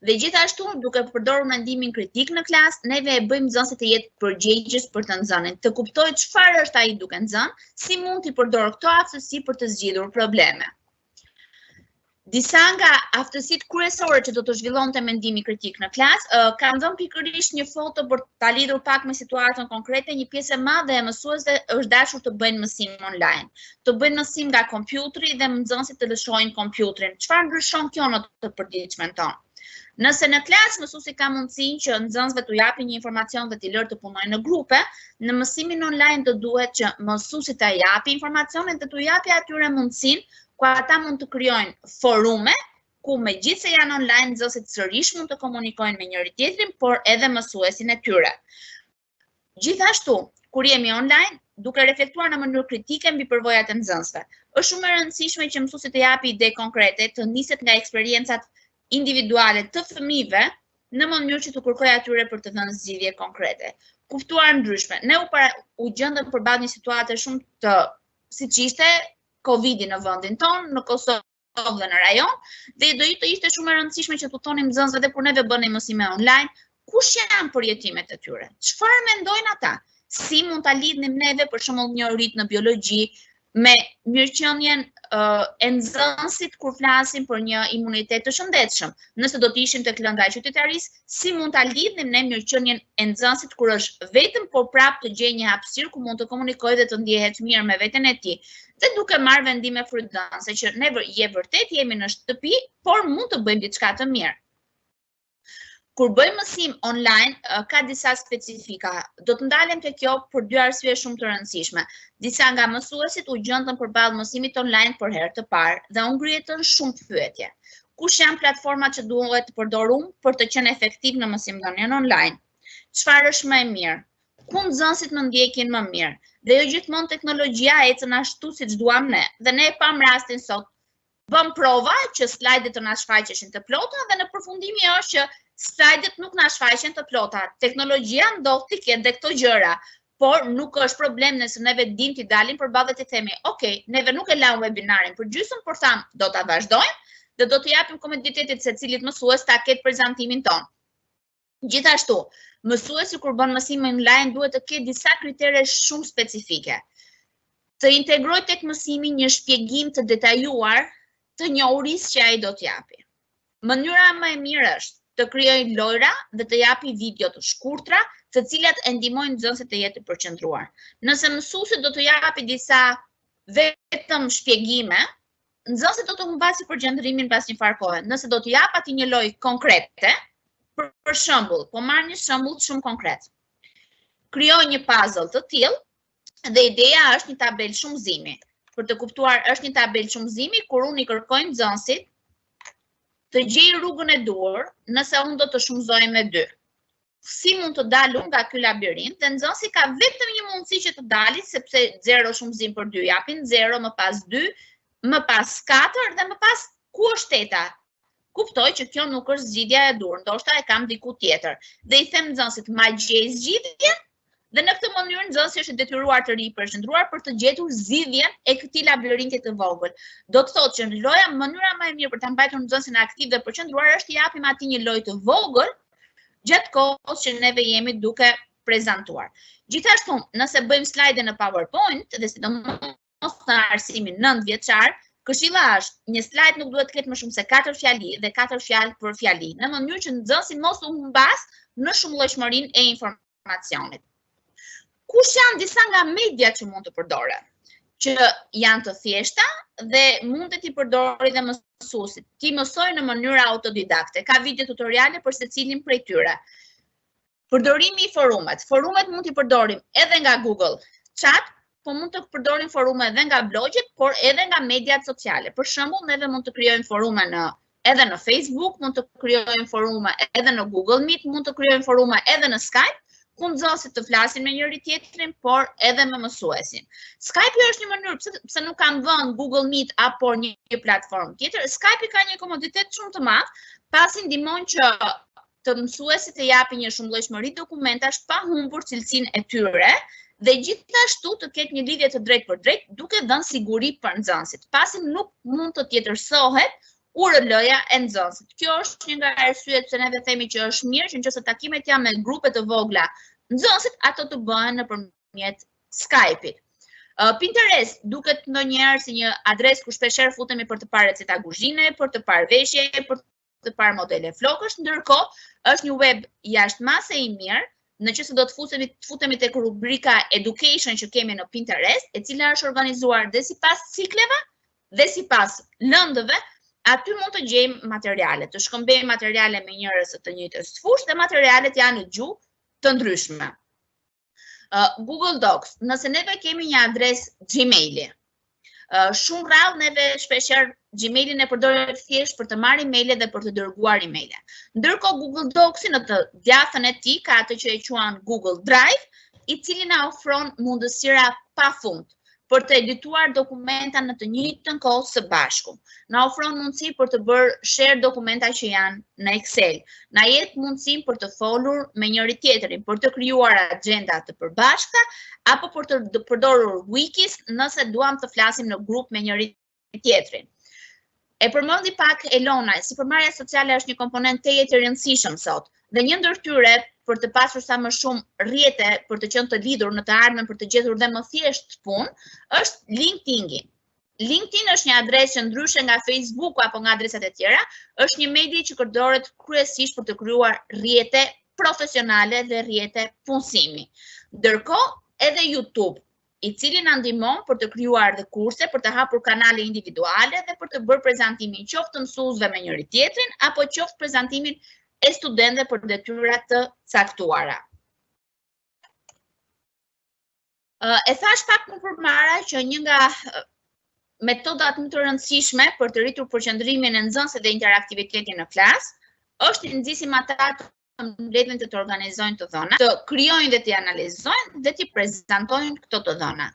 Speaker 3: Dhe gjithashtu, duke përdorur mendimin kritik në klasë, neve e bëjmë nxënësit të jetë përgjegjës për të nxënin, të kuptojë çfarë është ai duke nxënë, si mund t'i përdorë këto aftësi për të zgjidhur probleme. Disa nga aftësitë kryesore që do të zhvillonte mendimi kritik në klasë, kam dhënë pikërisht një foto për ta lidhur pak me situatën konkrete, një pjesë e madhe e mësuesve është dashur të bëjnë mësim online. Të bëjnë mësim nga kompjuteri dhe nxënësit të lëshojnë kompjuterin. Çfarë ndryshon kjo në të përditshmen tonë? Nëse në klasë mësuesi ka mundësinë që nxënësve t'u japin një informacion dhe t'i lërë të punojnë në grupe, në mësimin online do duhet që mësuesi ta japi informacionin dhe t'u japi atyre mundësinë ku ata mund të krijojnë forume, ku megjithse janë online, nxënësit sërish mund të komunikojnë me njëri tjetrin, por edhe mësuesin e tyre. Gjithashtu, kur jemi online, duke reflektuar në mënyrë kritike mbi përvojat e nxënësve, është shumë e rëndësishme që mësuesi të japi ide konkrete, të niset nga eksperiencat individuale të fëmijëve, në mënyrë që të kërkojë atyre për të dhënë zgjidhje konkrete. Kuptuar ndryshme, ne u gjendëm përballë një situate shumë të siç ishte Covidi në vendin tonë, në Kosovë dhe në rajon, dhe do të ishte shumë e rëndësishme që t'u thonim nxënësve dhe kur neve bënim mësime online, kush janë përjetimet e tyre? Çfarë mendojnë ata? si mund ta lidhnim neve për shembull njohurit në biologji me mirëqenien e nxënësit kur flasim për një imunitet të shëndetshëm. Nëse do të ishim tek lënga e qytetarisë, si mund ta lidhnim ne mirëqenien e nxënësit kur është vetëm po prapë të gjejë një hapësirë ku mund të komunikojë dhe të ndihet mirë me veten e tij. Dhe duke marrë vendime frydëse që ne vërtet jemi në shtëpi, por mund të bëjmë diçka të mirë. Kur bëjmë mësim online, ka disa specifika. Do të ndalem te kjo për dy arsye shumë të rëndësishme. Disa nga mësuesit u gjendën përballë mësimit online për herë të parë dhe u ngrihetën shumë pyetje. Kush janë platformat që duhet të përdor unë për të qenë efektiv në mësimdhënien online? Çfarë është më e mirë? Ku nxënësit më ndjekin më mirë? Dhe jo gjithmonë teknologjia ecën ashtu siç duam ne. Dhe ne e pam rastin sot. Bëm prova që slajdet të na shfaqeshin të plota dhe në përfundimi është që slajdet nuk na shfaqen të plota. Teknologjia ndodh të ketë dhe këto gjëra, por nuk është problem nëse neve dim t'i dalim përballë dhe t'i themi, "Okej, neve nuk e lam webinarin për gjysmë, por tham do ta vazhdojmë dhe do të japim komoditetit secilit mësues ta ketë prezantimin ton." Gjithashtu, mësuesi kur bën mësim online duhet të ketë disa kritere shumë specifike. Të integrojë tek mësimi një shpjegim të detajuar të njohurisë që ai do t'japi. Mënyra më e mirë është të krijojë lojra dhe të japi video të shkurtra, të cilat e ndihmojnë nxënësit të jetë të përqendruar. Nëse mësuesi do të japi disa vetëm shpjegime, nxënësit do të humbasi përqendrimin pas një farë kohe. Nëse do të jap atij një lojë konkrete, për shembull, po marr një shembull shumë konkret. Krijoj një puzzle të tillë dhe ideja është një tabelë shumëzimi. Për të kuptuar, është një tabelë shumëzimi kur unë I kërkoj nxënësit të gjej rrugën e duhur nëse unë do të shumëzoj me 2. Si mund të dalë unë nga ky labirint dhe nxënësi ka vetëm një mundësi që të dali, sepse 0 shumëzim për 2 japin 0, më pas 2, më pas 4 dhe më pas ku është teta. Kuptoj që kjo nuk është zgjidhja e dur, ndoshta e kam diku tjetër. Dhe I them nxënësit, ma gjej zgjidhjen dhe në këtë mënyrë nxënësi është detyruar të ri përqendruar për të gjetur zgjidhjen e këtij labirinti të vogël. Do të thotë që loja mënyra më e mirë për ta mbajtur nxënësin aktiv dhe përqendruar është të japim atij një lojë të vogël gjatë kohës që neve jemi duke prezantuar. Gjithashtu, nëse bëjmë slajde në PowerPoint dhe sidomos në arsimin 9 vjeçar, këshilla është, një slajd nuk duhet të ketë më shumë se 4 fjali dhe 4 fjalë për fjali, në mënyrë që nxënësi mos u humbas në shumëllojshmërinë e informacionit. Kush janë disa nga media që mund të përdore, që janë të thjeshta dhe mund të t'i përdori dhe mësuesit. Ti mësoj në mënyrë autodidakte, ka video tutoriale për secilin prej tyre. Përdorimi I forumet. Forumet mund t'i përdorim edhe nga Google Chat, po mund të përdorim forume edhe nga blogjet, por edhe nga mediat sociale. Për shembull, neve mund të krijojmë forume edhe në Facebook, mund të krijojmë forume edhe në Google Meet, mund të krijojmë forume edhe në Skype, ku nxënësit të flasin me njëri tjetrin, por edhe me mësuesin. Skype është një mënyrë, pse nuk kam vënë Google Meet apo një platformë tjetër, Skype ka një komoditet shumë të madh, pasi ndihmon që të mësuesit të japin një shumëllojshmëri dokumentash pa humbur cilësinë e tyre dhe gjithashtu të ketë një lidhje të drejtë për drejtë, duke dhënë siguri për nxënësit, pasi nuk mund të tjetërsohet URL-ja e nxënësit. Kjo është një nga arsyet pse neve themi që është mirë që nëse takimet janë me grupe të vogla nxënësit, ato të bëhen nëpërmjet Skype-it. Pinterest duket ndonjëherë si një adresë ku shpeshherë futemi për të parë receta kuzhine, për të parë veshje, për të parë modele flokësh, ndërkohë është një web jashtëmase I mirë, nëse do të futemi tek rubrika education që kemi në Pinterest, e cila është organizuar dhe sipas cikleve dhe sipas lëndëve. Aty mund të gjejmë materiale, të shkëmbejmë materiale me njerëz të njëjtës fushë dhe materialet janë në gjuhë të ndryshme. Google Docs, nëse neve kemi një adresë Gmaili, shumë rrallë neve shpeshherë Gmailin e përdorim thjesht për të marrë emaile dhe për të dërguar emaile. Ndërkohë Google Docsi në të djathën e tij ka atë që e quajnë Google Drive, I cili na ofron mundësira pafund për të edituar dokumenta në të njëjtën kohë së bashku. Na ofron mundësi për të bërë share dokumenta që janë në Excel. Na jep mundësi për të folur me njëri tjetrin, për të krijuar agjenda të përbashkëta apo për të përdorur wikis nëse duam të flasim në grup me njëri tjetrin. E përmendi pak Elona, sipërmarrja sociale është një komponent tejet I rëndësishëm sot, dhe një ndër tyre për të pasur sa më shumë rrjete për të qenë të lidhur në të ardhmen për të gjetur dhe më thjesht punë, është LinkedIn. LinkedIn është një adresë që ndryshe nga Facebook apo nga adresat e tjera, është një medie që përdoret kryesisht për të krijuar rrjete profesionale dhe rrjete punësimi. Ndërkohë, edhe YouTube, i cili na ndihmon për të krijuar dhe kurse, për të hapur kanale individuale dhe për të bërë prezantimin qoftë të mësuesve me njëri tjetrin apo qoftë prezantimin e studentëve për detyra të caktuara. E thash pak më përpara që një nga metodat më të rëndësishme për të rritur përqendrimin e nxënësve dhe interaktivitetin në klasë është të nxisim ata të mbledhin të organizojnë të dhëna, të krijojnë dhe të analizojnë dhe të prezantojnë këto të dhëna.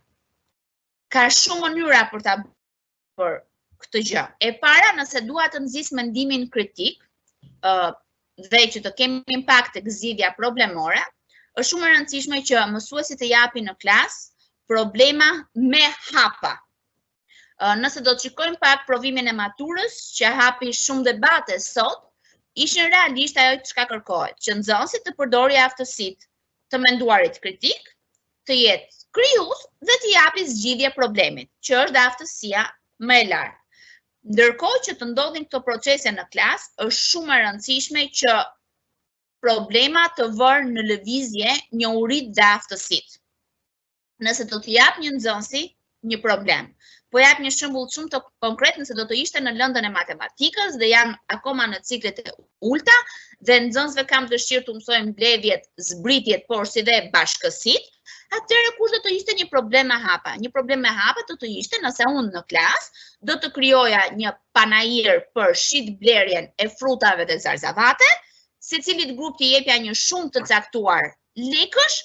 Speaker 3: Ka shumë mënyra për ta bërë këtë gjë. E para, nëse dua të nxis mendimin kritik dhe që të kemi impakt tek zgjidhja problemore, është shumë e rëndësishme që mësuesit të japin në klasë problema me hapa. Nëse do të shikojmë pak provimin e maturës, që hapi shumë debate sot, ishin realisht ajo çka kërkohet, që nxënësit të përdorin aftësitë të menduarit kritik, të jetë krijues dhe të japi zgjidhje problemit, që është aftësia më e lartë. Ndërkohë që të ndodhin këto procese në klasë, është shumë e rëndësishme që problema të vërë në lëvizje njohuritë dhe aftësitë. Nëse do të jap një nxënësi një problem, po jap një shembull shumë të konkret, nëse do të ishte në lëndën e matematikës dhe janë akoma në ciklet e ulta dhe nxënësve kam dëshirë të mësojmë mbledhjet, zbritjet, por si dhe bashkësitë, atëherë kush do të ishte një problem me hapa? Një problem me hapa do të ishte nëse unë në klasë do të krijoja një panajir për shit blerjen e frutave dhe zarzavate, secilit grup t'i jepja një shumë të caktuar lekësh,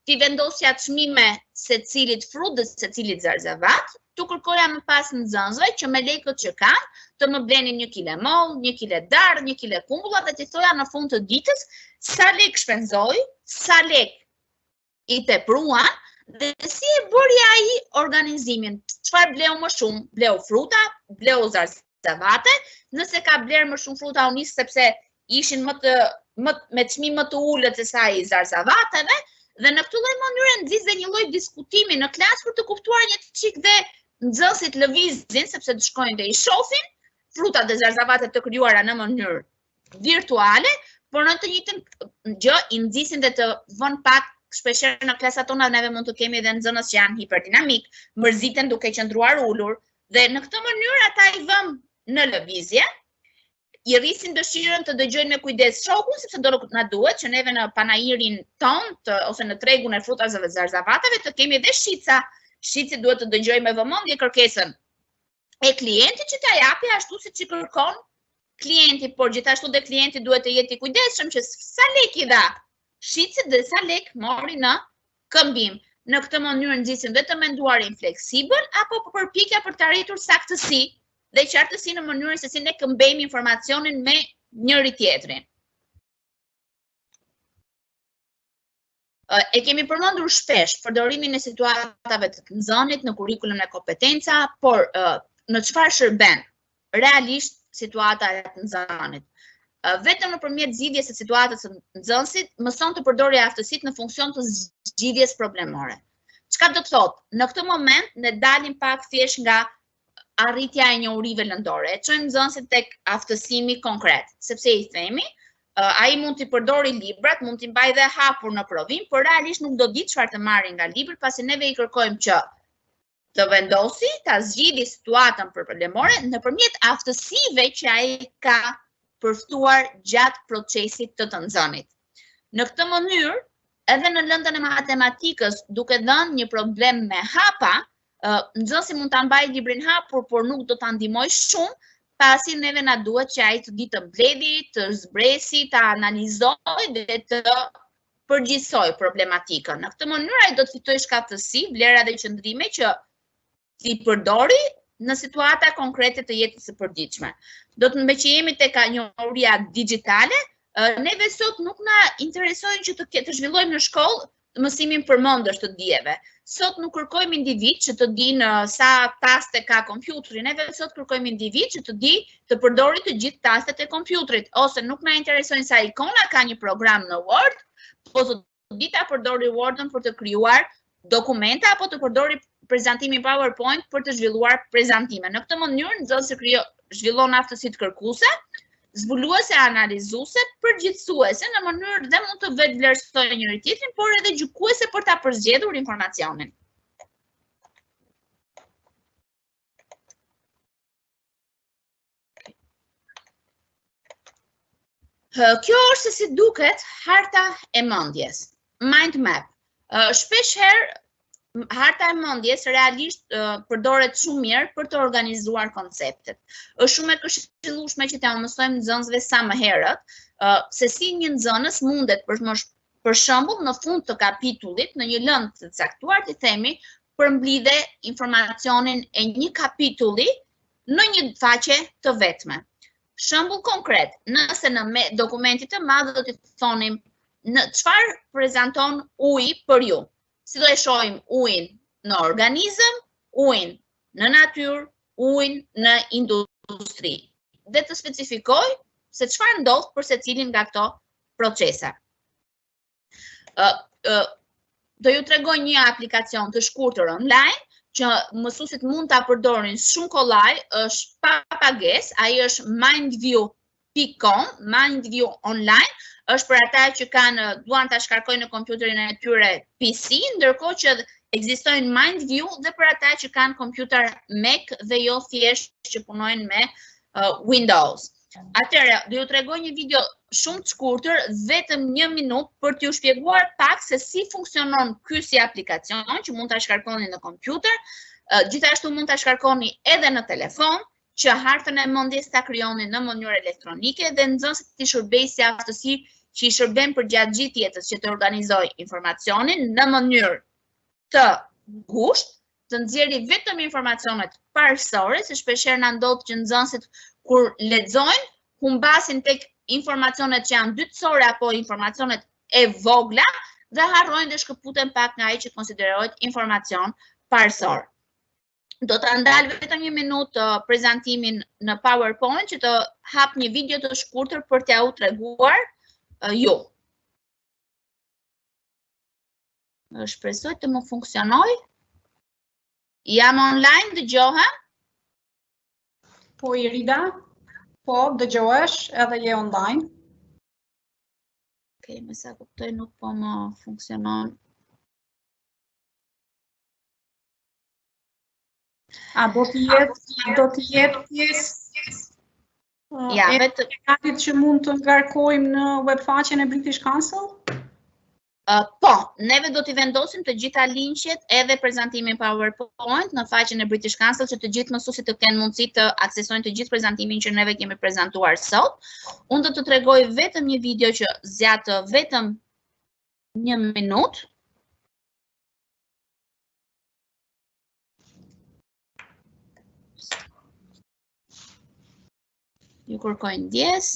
Speaker 3: t'i vendosja çmime secilit frut dhe secilit zarzavat, tu kërkoja më pas nxënësve që me lekët që kanë të më blenin 1 kile moll, 1 kile darë, 1 kile kumbulla dhe t'i thoja në fund të ditës sa lek shpenzoi, sa lek i tepruan dhe si e bëri ai organizimin. Çfarë bleu më shumë? Bleu fruta, bleu zarzavate, nëse ka bler më shumë fruta u nis sepse ishin me çmim më të ulët se sa i zarzavateve, dhe në këtë lloj mënyre nxis dhe një lloj diskutimi në klasë për të kuptuar një çik dhe nxënësit lëvizin, sepse të shkojnë dhe i shohin frutat dhe zarzavatet të krijuara në mënyrë virtuale, por në të njëjtën gjë i nxisin dhe të vën pak. Shpeshherë në klasat tona neve mund të kemi edhe nxënës që janë hiperdinamik, mërziten duke qëndruar ulur, dhe në këtë mënyrë ata i vëm në lëvizje, i rrisin dëshirën të dëgjojnë me kujdes shokun, sepse do na duhet që neve në panajirin ton ose në tregun e frutave dhe zarzavateve të kemi edhe shica. Shici duhet të dëgjojë me vëmendje kërkesën e klientit që ta japi ashtu siç i kërkon klienti, por gjithashtu dhe klienti duhet të jetë i kujdesshëm që sa lek i dha shicit dhe sa lek mori në këmbim. Në këtë mënyrë nxisim dhe të menduarin fleksibël apo përpjekja për të arritur saktësi dhe qartësi në mënyrën se si ne këmbejmë informacionin me njëri tjetrin. E kemi përmendur shpesh përdorimin e situatave të nxënit në kurrikulum e kompetenca, por në çfarë shërben realisht situata e nxënit? Vetëm nëpërmjet zgjidhjes së situatës së nxënësit mëson të përdorë aftësitë në funksion të zgjidhjes problemore. Çka do të thotë? Në këtë moment ne dalim pak thjesht nga arritja e njohurive lëndore. E çojmë nxënësit tek aftësimi konkret, sepse i themi, ai mund të përdori librat, mund t'i mbajë dhe hapur në provim, por realisht nuk do di çfarë të marrë nga libri, pasi neve i kërkojmë që të vendosi, ta zgjidhë situatën problemore nëpërmjet aftësive që ai ka përftuar gjatë procesit të nxënit. Në këtë mënyrë, edhe në lëndën e matematikës, duke dhënë një problem me hapa, nxënësi mund ta mbajë librin hapur, por nuk do ta ndihmoj shumë, pasi neve na duhet që ai të di të mbledhi, të zbresi, të analizojë dhe të përgjithsojë problematikën. Në këtë mënyrë ai do të fitojë shkatësi, vlera dhe qëndrime që t'i përdori në situata konkrete të jetës së përditshme. Do të mbështejemi tek njohuria digjitale. Neve sot nuk na interesojnë që të zhvillojmë në shkollë mësimin përmendësh të dijeve. Sot nuk kërkojmë individ që të dinë sa taste ka kompjuteri, neve sot kërkojmë individ që të di të përdori të gjithë tastet e kompjuterit, ose nuk na interesojnë sa ikona ka një program në Word, po të di ta përdori Word-ën për të krijuar dokumenta apo të përdori prezantimin PowerPoint për të zhvilluar prezantime. Në këtë mënyrë nxënësi zhvillon aftësitë kërkuese, zbuluese, analizuese, përgjithësuese në mënyrë dhe mund të vetë vlerësojë njëri tjetrin, por edhe gjykuese për ta përzgjedhur informacionin. Kjo është se si duket harta e mendjes, mind map. Shpesh herë harta e mendjes realisht përdoret shumë mirë për të organizuar konceptet. Është shumë e këshillueshme që t'ia mësojmë nxënësve sa më herët se si një nxënës mundet për shembull në fund të kapitullit në një lëndë të caktuar të themi përmbledhë informacionin e një kapitulli në një faqe të vetme. Shembull konkret, nëse në dokumentit të madh do t'i thonim në çfarë prezanton uji për ju. Si do e shohim ujin në organizëm, ujin në natyrë, ujin në industri. Dhe të specifikoj se çfarë ndodh për secilin nga këto procese. Do ju tregoj një aplikacion të shkurtër online që mësuesit mund ta përdorin shumë kollaj, është pa pagesë, ai është mindview.com, mindview online. Është për ata që duan ta shkarkojnë në kompjuterin e tyre PC, ndërkohë që ekzistojnë MindView dhe për ata që kanë kompjuter Mac dhe jo thjesht që punojnë me Windows. Atëherë, do ju tregoj një video shumë të shkurtër, vetëm 1 minutë për t'ju shpjeguar pak se si funksionon ky si aplikacion që mund ta shkarkoni në kompjuter, gjithashtu mund ta shkarkoni edhe në telefon, që hartën e mendjes ta krijoni në mënyrë elektronike dhe nxënësit të shërbejë si aftësi që i shërben për gjatë gjithë jetës që të organizojë informacionin në mënyrë të ngushtë, të nxjerrë vetëm informacionet parësore, se shpeshherë na ndodh që nxënësit kur lexojnë humbasin tek informacionet që janë dytësore apo informacionet e vogla dhe harrojnë dhe shkëputen pak nga ai që konsiderohet informacion parësor. Do të ndal vetëm 1 minutë prezantimin në PowerPoint që të hap një video të shkurtër për t'ja u treguar ju. Shpresoj të më funksionoj. Jam online, dëgjohem?
Speaker 1: Po, Irida, po, dëgjohesh edhe je online.
Speaker 3: Okej, me sa kuptoj nuk po më funksionon.
Speaker 1: A do të jetë pjesë e që mund të ngarkojmë në webfaqen e British Council?
Speaker 3: Po, neve do t'i vendosim të gjitha linqet edhe prezantimin PowerPoint në faqen e British Council që të gjithë mësuesit të kenë mundësi të aksesojnë të gjithë prezantimin që neve kemi prezantuar sot. Unë do të tregoj vetëm një video që zgjat vetëm 1 minutë. Ju kërkoj ndjes.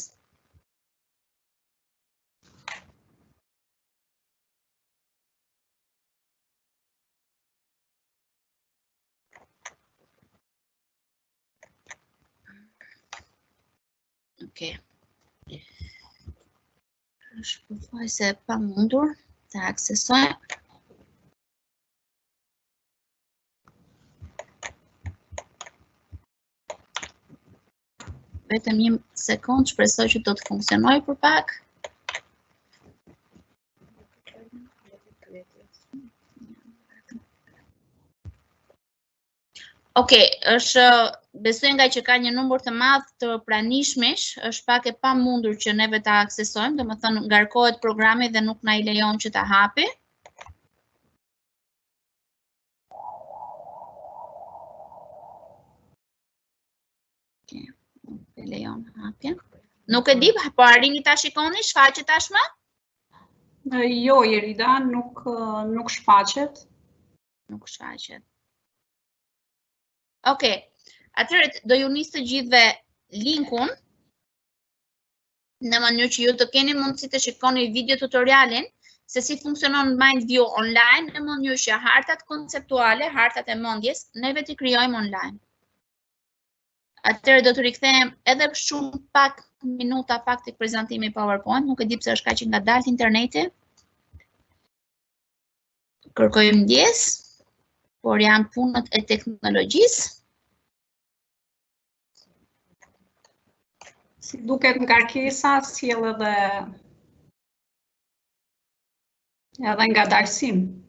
Speaker 3: Okej. Është pothuajse e pamundur ta aksesoj. Vetëm 1 sekond, shpresoj që do të funksionojë për pak. Okej, besoj nga që ka një numër të madh të pranishmesh, është pak e pamundur që neve ta aksesojmë, domethënë ngarkohet programi dhe nuk na i lejon që ta hapi. Okej. Nuk e lejon hapjen. Nuk e di, po arrini ta shikoni, shfaqet tashmë?
Speaker 1: Jo, Irida, nuk shfaqet.
Speaker 3: Nuk shfaqet. Okej, atëherë do ju nis të gjithëve linkun në mënyrë që ju të keni mundësi të shikoni video tutorialin se si funksionon mind view online në mënyrë që hartat konceptuale, hartat e mendjes, neve t'i krijojmë online. Atëherë do të rikthehem edhe shumë pak minuta pak tek prezantimi PowerPoint, nuk e di pse është kaq i ngadalt interneti. Kërkoj ndjes, por janë punët e teknologjisë.
Speaker 1: Si duket ngarkesa, sjell edhe ngadalësim.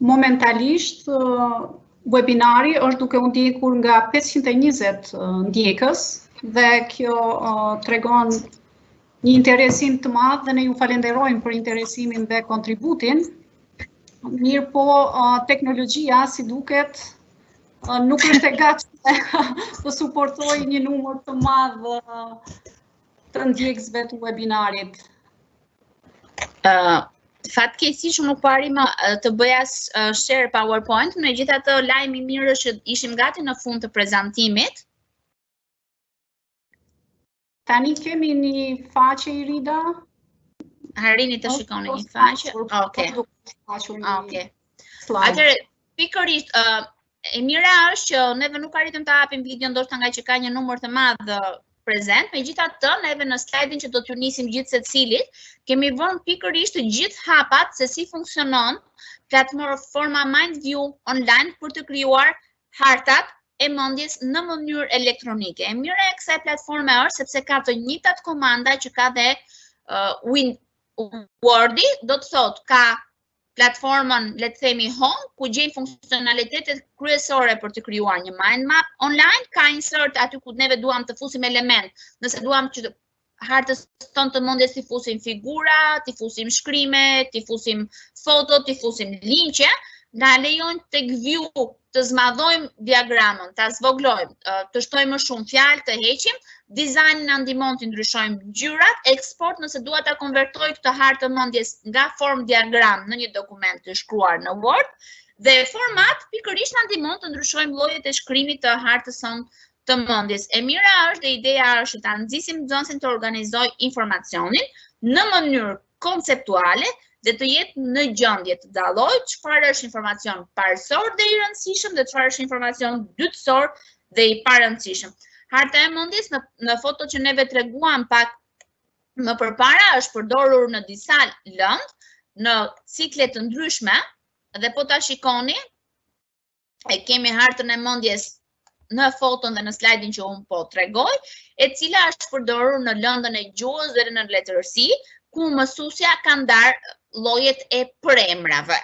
Speaker 1: Momentalisht, webinari është duke u ndjekur nga 520 ndjekës dhe kjo tregon një interesim të madh dhe ne ju falenderojmë për interesimin dhe kontributin. Mirë po, teknologjia, si duket, nuk është e gatshme të suportojë një numër të madh të ndjekësve të webinarit.
Speaker 3: Fatkeqësisht nuk pari më të bëja share PowerPoint, megjithatë lajmi i mirë është që ishim gati në fund të prezantimit.
Speaker 1: Tani kemi një faqe i rida.
Speaker 3: Harini të shikoni një faqe. Okej. Atëherë, pikërisht e mira është që neve nuk arritëm të hapim video ndoshta nga që ka një numër të madh prezent, megjithatë neve në slajdin që do t'ju nisim gjithë secilit, kemi vënë pikërisht të gjithë hapat se si funksionon platforma MindView online për të krijuar hartat e mendjes në mënyrë elektronike. E mira e kësaj platforme është sepse ka të njëjtat komanda që ka dhe Wordi, do të thotë ka platformën, le të themi home, ku gjejmë funksionalitetet kryesore për të krijuar një mind map online, ka insert aty ku neve duam të fusim element, nëse duam që hartës tonë të mendjes t'i fusim figura, t'i fusim shkrime, t'i fusim foto, t'i fusim linqe, na lejojnë tek view të zmadhojmë diagramën, ta zvoglojmë, të shtojmë më shumë fjalë, të heqim, dizajnin na ndihmon të ndryshojmë ngjyrat, eksport nëse dua ta konvertoj këtë hartë të mendjes nga formë diagram në një dokument të shkruar në Word, dhe format pikërisht na ndihmon të ndryshojmë llojet e shkrimit të hartës sonë të mendjes. E mira është dhe ideja është ta nxisim nxënësin të organizojë informacionin në mënyrë konceptuale dhe të jetë në gjendje të dallojë çfarë është informacion parësor dhe i rëndësishëm dhe çfarë është informacion dytësor dhe i parëndësishëm. Harta e mendjes në foto që neve treguam pak më përpara është përdorur në disa lëndë, në cikle të ndryshme, dhe po ta shikoni, e kemi hartën e mendjes në foton dhe në slajdin që unë po tregoj, e cila është përdorur në lëndën e gjuhës dhe në letërsi, ku mësuesja ka ndarë llojet e përemrave,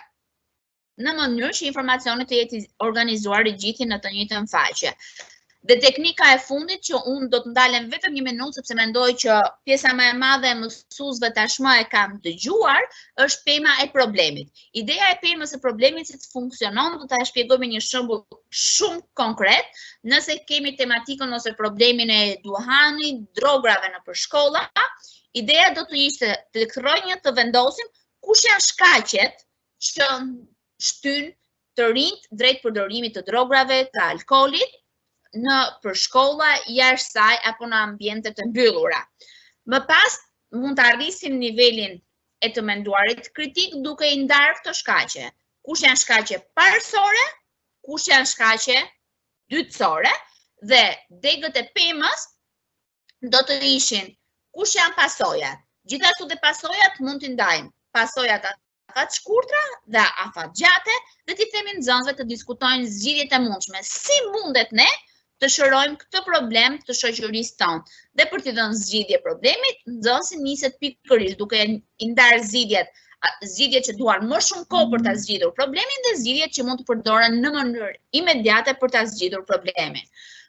Speaker 3: në mënyrë që informacioni të jetë organizuar i gjithë në të njëjtën faqe. Dhe teknika e fundit që unë do të ndalem vetëm një minutë sepse mendoj që pjesa më e madhe e mësuesve tashmë e kanë dëgjuar, është pema e problemit. Ideja e pemës së problemit si të funksionon, do ta shpjegoj me një shembull shumë konkret. Nëse kemi tematikën ose problemin e duhanit, drograve nëpër shkolla, ideja do të ishte të kërrojnë të vendosim kush janë shkaqet që shtyn të rinjt drejt përdorimit të drograve, të alkoolit, në për shkolla, jashtë saj apo në ambiente të mbyllura. Më pas mund të arrisim nivelin e të menduarit kritik duke i ndarë këto shkaqe. Kush janë shkaqe parësore, kush janë shkaqe dytësore, dhe degët e pemës do të ishin kush janë pasojat. Gjithashtu dhe pasojat mund t'i ndajmë pasojat afat shkurtra dhe afat gjate, dhe t'i themi nxënësve të diskutojnë zgjidhjet e mundshme. Si mundet ne të shërojmë këtë problem të shoqërisë tonë. Dhe për t'i dhënë zgjidhje problemit, nxënësi niset pikërisht duke i ndarë zgjidhjet që duan më shumë kohë për ta zgjidhur problemin dhe zgjidhjet që mund të përdoren në mënyrë imediate për ta zgjidhur problemin.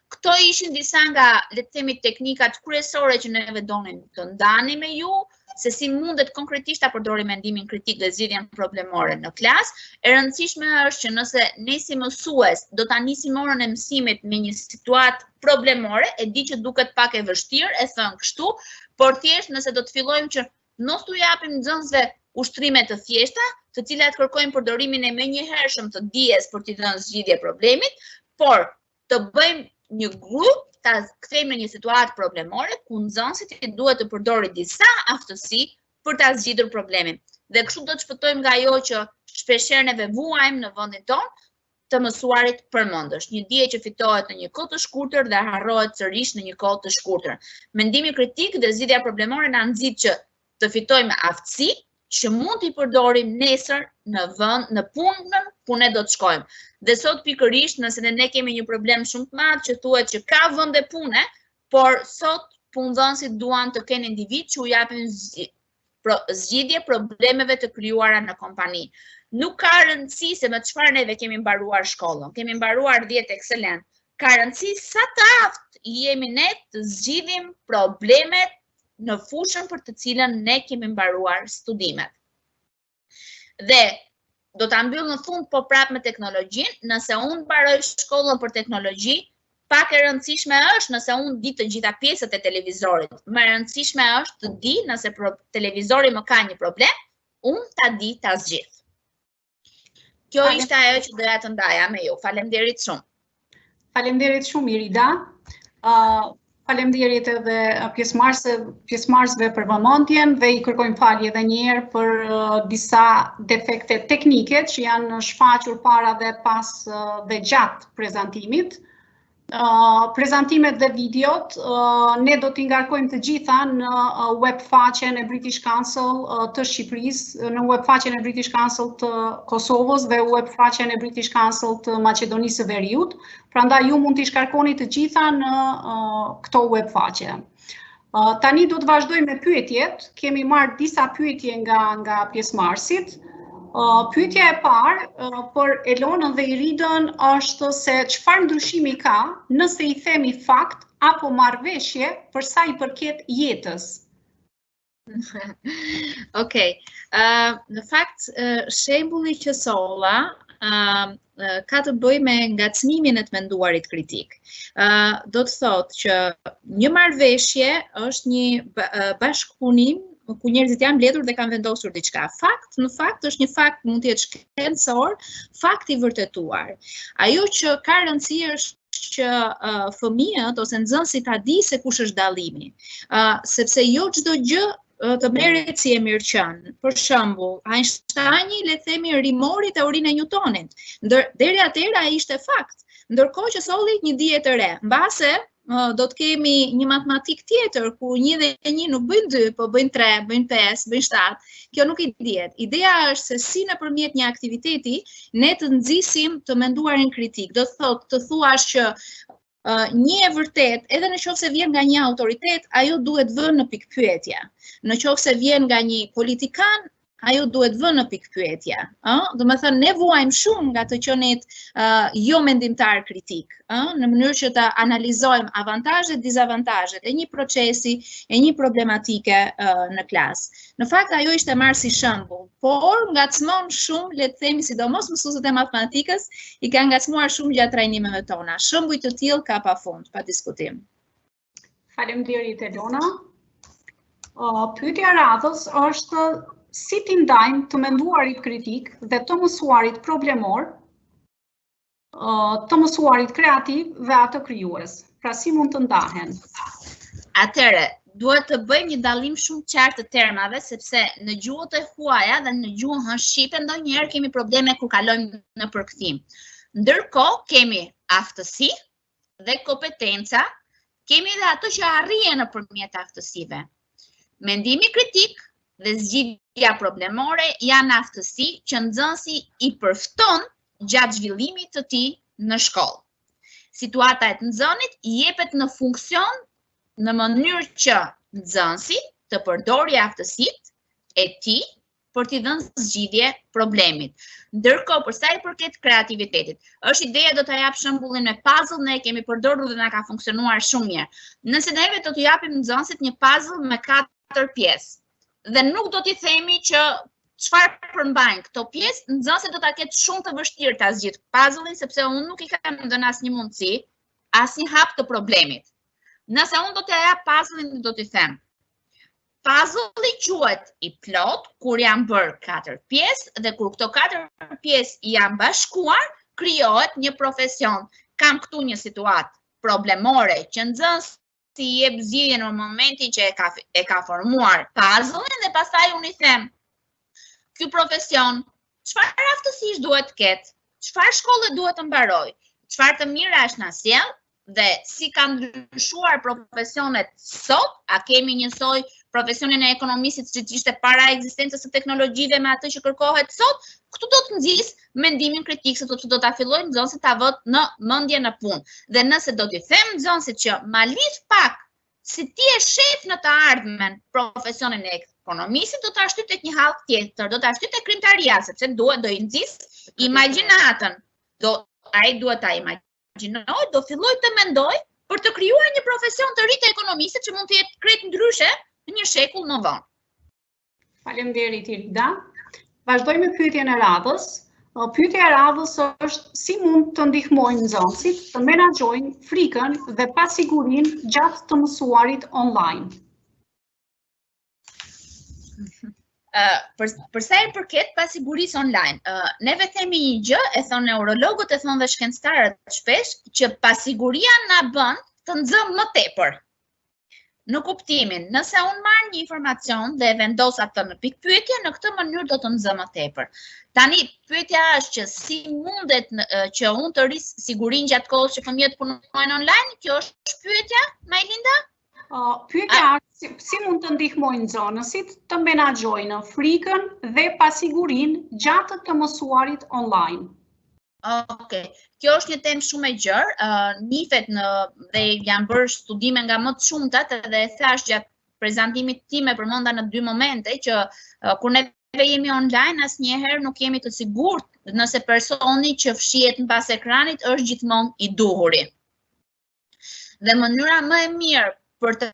Speaker 3: Këto ishin disa nga, le të themi, teknikat kryesore që neve donim të ndani me ju, se si mundet konkretisht ta përdori mendimin kritik dhe zgjidhjen problemore në klasë. E rëndësishme është që nëse ne si mësues do ta nisim orën e mësimit me një situatë problemore, e di që duket pak e vështirë, e thënë kështu, por thjesht nëse do të fillojmë që mos t'u japim nxënësve ushtrime të thjeshta, të cilat kërkojnë përdorimin e menjëhershëm të dijes për t'i dhënë zgjidhje problemit, por të bëjmë një grup, ta kthejmë në një situatë problemore ku nxënësit duhet të përdori disa aftësi për ta zgjidhur problemin. Dhe kështu do të shpëtojmë nga ajo që shpeshherë neve vuajmë në vendin tonë të mësuarit përmendësh. Një dije që fitohet në një kohë të shkurtër dhe harrohet sërish në një kohë të shkurtër. Mendimi kritik dhe zgjidhja problemore na nxit që të fitojmë aftësi që mund t'i përdorim nesër në vend, në punën ku ne do të shkojmë. Dhe sot pikërisht, nëse ne kemi një problem shumë të madh që thuhet që ka vende pune, por sot punëdhënësit duan të kenë individ që u japin zgjidhje problemeve të krijuara në kompani. Nuk ka rëndësi se me çfarë neve kemi mbaruar shkollën, kemi mbaruar 10 ekselent. Ka rëndësi sa të aftë jemi ne të zgjidhim problemet në fushën për të cilën ne kemi mbaruar studimet. Dhe do ta mbyll në fund po prapë me teknologjinë, nëse unë mbaroj shkollën për teknologji, pak e rëndësishme është nëse unë di të gjitha pjesët e televizorit. Më e rëndësishme është të di nëse televizori më ka një problem, unë ta di ta zgjidh. Kjo ishte ajo që doja të ndaja me ju. Faleminderit shumë.
Speaker 1: Faleminderit shumë Irida. Faleminderit edhe pjesëmarrësve për vëmendjen dhe i kërkojmë falje edhe një herë për disa defekte teknike që janë shfaqur para dhe pas dhe gjatë prezantimit. Prezantimet dhe videot ne do t'i ngarkojmë të gjitha në webfaqen e British Council të Shqipërisë, në webfaqen e British Council të Kosovës dhe webfaqen e British Council të Maqedonisë së Veriut. Prandaj ju mund t'i shkarkoni të gjitha në këto webfaqe. Tani do të vazhdojmë me pyetjet. Kemi marrë disa pyetje nga pjesëmarrësit. Pyetja e parë për Elonën dhe Iridën është se çfarë ndryshimi ka nëse i themi fakt apo marrëveshje për sa i përket jetës.
Speaker 2: Okej. Në fakt, shembulli që solla ka të bëjë me ngacmimin e të menduarit kritik. Do të thotë që një marrëveshje është një bashkëpunim ku njerëzit janë mbledhur dhe kanë vendosur diçka. Në fakt është një fakt, mund të jetë shkencor, fakt i vërtetuar. Ajo që ka rëndësi është që fëmijët ose nxënësit ta di se kush është dallimi, sepse jo çdo gjë të merret si e mirëqen. Për shembull, Einsteini le të themi rimori teorinë e Newtonit. Deri atëherë ai ishte fakt, ndërkohë që solli një dije të re. Mbase do të kemi një matematik tjetër ku 1 dhe 1 nuk bëjnë 2, po bëjnë 3, bëjnë 5, bëjnë 7. Kjo nuk i dihet. Ideja është se si nëpërmjet një aktiviteti ne të nxisim të menduarin kritik. Do të thotë të thuash që një e vërtet, edhe në qoftë se vjen nga një autoritet, ajo duhet vënë në pikpyetje. Në qoftë se vjen nga një politikan, ajo duhet vënë në pikpyetje. Do të thënë ne vuajmë shumë nga të qenit jo mendimtar kritik, në mënyrë që të analizojmë avantazhet dhe dizavantazhet e një procesi, e një problematike në klasë. Në fakt ajo ishte marrë si shembull, por ngacmon shumë, le të themi, sidomos mësuesët e matematikës, i kanë ngacmuar shumë gjatë trajnimeve tona. Shembuj të tillë ka pafund, pa diskutim.
Speaker 1: Faleminderit Elona. Pyetja e radhës është si t'i ndajmë të menduarit kritik dhe të mësuarit problemor, të mësuarit kreativ dhe atë krijues. Pra si mund të ndahen?
Speaker 3: Atëre, duhet të bëjmë një dallim shumë qartë të termave, sepse në gjuhët e huaja dhe në gjuhën shqipe ndonjëherë kemi probleme kur kalojmë në përkthim. Ndërkohë kemi aftësi dhe kompetenca, kemi edhe ato që arrihen nëpërmjet aftësive. Mendimi kritik dhe zgjidhja problemore janë aftësi që nxënësi i përfton gjatë zhvillimit të tij në shkollë. Situata e nxënit jepet në funksion në mënyrë që nxënësi të përdorë aftësitë e tij për t'i dhënë zgjidhje problemit. Ndërkohë, për sa i përket kreativitetit, është ideja do ta jap shembullin me puzzle, ne kemi përdorur dhe na ka funksionuar shumë mirë. Nëse neve do t'u japim nxënësit një puzzle me 4 pjesë, dhe nuk do t'i themi që çfarë përmbajnë këto pjesë, nxënësi do ta ketë shumë të vështirë ta zgjidh puzzle-in, sepse unë nuk i kam dhënë asnjë mundësi, asnjë hap të problemit. Nëse unë do t'ja jap puzzle-in, do t'i them. Puzzle-i quhet i plot kur janë bërë 4 pjesë dhe kur këto 4 pjesë janë bashkuar, krijohet një profesion. Kam këtu një situatë problemore që nxënësi i jep zgjidhjen në momentin që e ka formuar puzzle-in dhe pastaj unë i them, ky profesion, çfarë aftësish duhet të ketë, çfarë shkolle duhet të mbaroj, çfarë të mirash na sjell dhe si kanë ndryshuar profesionet sot, a kemi njësoj profesionin e ekonomistit që ishte para ekzistencës së teknologjive me atë që kërkohet sot, këtu do të nxjis mendimin kritik, se do ta filloj nxënësit ta vët në mendje në punë. Dhe nëse do t'i them nxënësit që ma lidh pak si ti je shef në të ardhmen profesionin e ekonomistit, do ta shtyt tek një hall tjetër, do ta shtyt tek krimtaria, sepse do i nxjis imagjinatën. Ai duhet ta imagjinoj, do filloj të mendoj për të krijuar një profesion të ri të ekonomistit që mund të jetë krejt ndryshe në një shekull më vonë.
Speaker 1: Faleminderit Irida. Vazhdojmë me pyetjen e radhës. Pyetja e radhës është si mund të ndihmojnë nxënësit të menaxhojnë frikën dhe pasigurinë gjatë të mësuarit online.
Speaker 3: Për sa i përket pasigurisë online, neve themi një gjë, e thonë neurologët, e thonë dhe shkencëtarët shpesh, që pasiguria na bën të nxëmë më tepër. Në kuptimin, nëse unë marr një informacion dhe vendos atë në pikë pyetje, në këtë mënyrë do të nxëmë më tepër. Tani, pyetja është që si mundet që unë të rris sigurinë gjatë kohës që fëmijët punojnë online? Kjo është pyetja, Majlinda?
Speaker 1: Pyetja është si mund të ndihmojnë nxënësit të menaxhojnë frikën dhe pasigurinë gjatë të mësuarit online.
Speaker 3: Okej, kjo është një temë shumë e gjerë, nifet dhe janë bërë studime nga më të shumtat dhe e thash gjatë prezantimit tim e përmenda në 2 momente që kur neve jemi online asnjëherë nuk jemi të sigurt nëse personi që fshihet mbas ekranit është gjithmonë i duhuri. Dhe mënyra më e mirë për të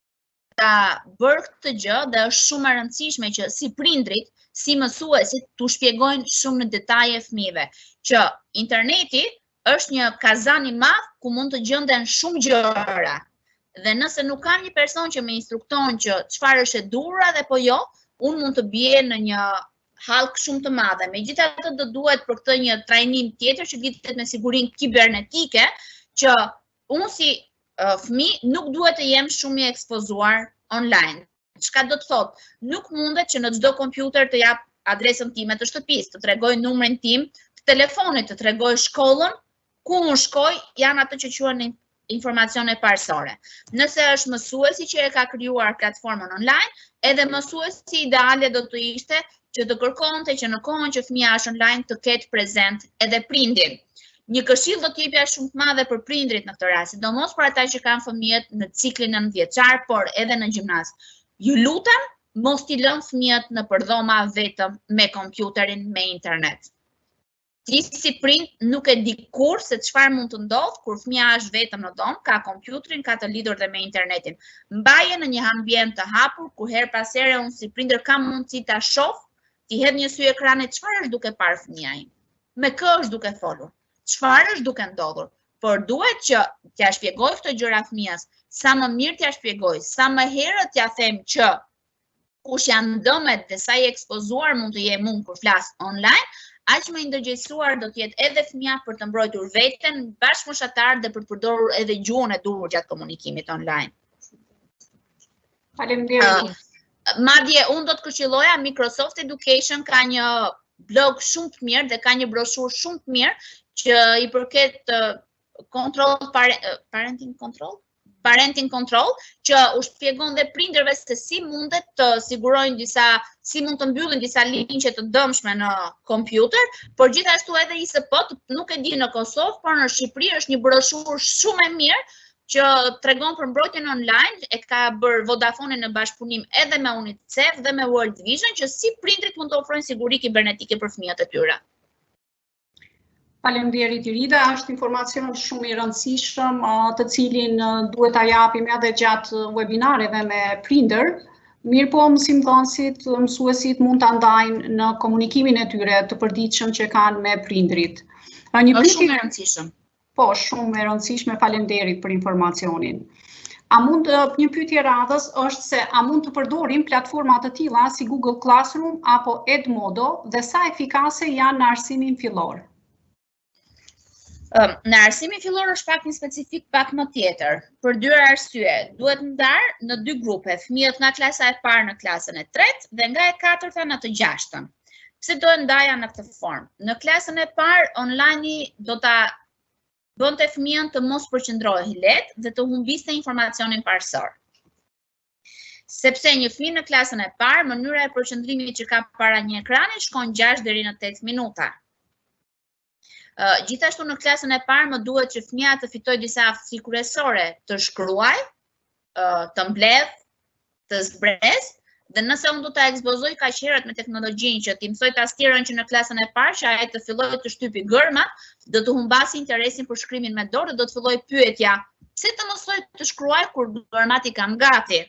Speaker 3: bërë këtë gjë dhe është shumë e rëndësishme që si prindrit, si mësuesit t'u shpjegojnë shumë në detaje fëmijëve që interneti është një kazan i madh ku mund të gjenden shumë gjëra. Dhe nëse nuk kam një person që më instrukton që çfarë është e duhura dhe po jo, unë mund të bie në një hallk shumë të madhe. Megjithatë do duhet për këtë një trajnim tjetër që lidhet me sigurinë kibernetike, që unë si fëmijë nuk duhet të jem shumë i ekspozuar online. Çka do të thotë? Nuk mundet që në çdo kompjuter të jap adresën time të shtëpisë, të tregoj numrin tim të telefonit, të tregoj shkollën, ku unë shkoj, janë ato që quhen informacione parësore. Nëse është mësuesi që e ka krijuar platformën online, edhe mësuesi ideale do të ishte që të kërkonte që në kohën që fëmia është online të ketë prezent edhe prindin. Një këshill do t'jepja shumë të madhe për prindrit në këtë rast, sidomos për ata që kanë fëmijët në ciklin 9 vjeçar, por edhe në gjimnaz. Ju lutem, mos t'i lënë fëmijët në përdhoma vetëm me kompjuterin, me internet. Ti si prind nuk e di kur se çfarë mund të ndodhë kur fëmia është vetëm në dom, ka kompjuterin, ka të lidhur dhe me internetin. Mbaje në një ambient të hapur, ku her pas here unë si prindër kam mundësi ta shoh, t'i hedh një sy ekranit çfarë është duke parë fëmia im. Me kë është duke folur, çfarë është duke ndodhur. Por duhet që t'ja shpjegoj këto gjëra fëmijës, sa më mirë t'ja shpjegoj, sa më herët t'ja them që kush janë dëmet dhe sa i ekspozuar mund të jem unë kur flas online, aq më i ndërgjegjësuar do të jetë edhe fëmia për të mbrojtur veten bashkëmoshatar dhe për të përdorur edhe gjuhën e duhur gjatë komunikimit online.
Speaker 1: Faleminderit.
Speaker 3: Madje unë do të këshilloja Microsoft Education ka një blog shumë të mirë dhe ka një broshurë shumë të mirë që i përket parenting control, që u shpjegon dhe prindërve se si mundet të sigurojnë si mund të mbyllin disa linqe të dëmshme në kompjuter, por gjithashtu edhe ISP nuk e di në Kosovë, por në Shqipëri është një broshurë shumë e mirë që tregon për mbrojtjen online, e ka bërë Vodafone në bashkëpunim edhe me UNICEF dhe me World Vision, që si prindrit mund të ofrojnë siguri kibernetike për fëmijët e tyre.
Speaker 1: Faleminderit Irida, është informacion shumë i rëndësishëm, të cilin duhet ta japim edhe gjatë webinareve me prindër, Mirë po, mësimdhënësit, mësuesit mund ta ndajnë në komunikimin e tyre të përditshëm që kanë me prindërit.
Speaker 3: Është shumë e rëndësishëm.
Speaker 1: Po, shumë e rëndësishme, faleminderit për informacionin. Një pyetje radhës është se a mund të përdorim platforma të tilla si Google Classroom apo Edmodo dhe sa efikase janë në arsimin fillor?
Speaker 3: Në arsimin fillor është pak një specifik pak më tjetër. Për dy arsye, duhet ndarë në dy grupe, fëmijët nga klasa e parë në klasën e tretë dhe nga e katërta në të gjashtën. Pse do e ndaja në këtë formë? Në klasën e parë, online do ta bënte fëmijën të mos përqendrohej lehtë dhe të humbiste informacionin parësor. Sepse një fëmijë në klasën e parë, mënyra e përqendrimit që ka para një ekrani shkon 6 deri në 8 minuta. Gjithashtu në klasën e parë më duhet që fëmija të fitojë disa aftësi kryesore, të shkruaj, të mbledh, të zbres, dhe nëse unë do ta ekspozoj kaq herët me teknologjinë që t'i mësoj tastierën që në klasën e parë, që ai të fillojë të shtypi gërmat, do të humbasi interesin për shkrimin me dorë dhe do të fillojë pyetja, si të mësoj të shkruaj kur gërmat i kam gati?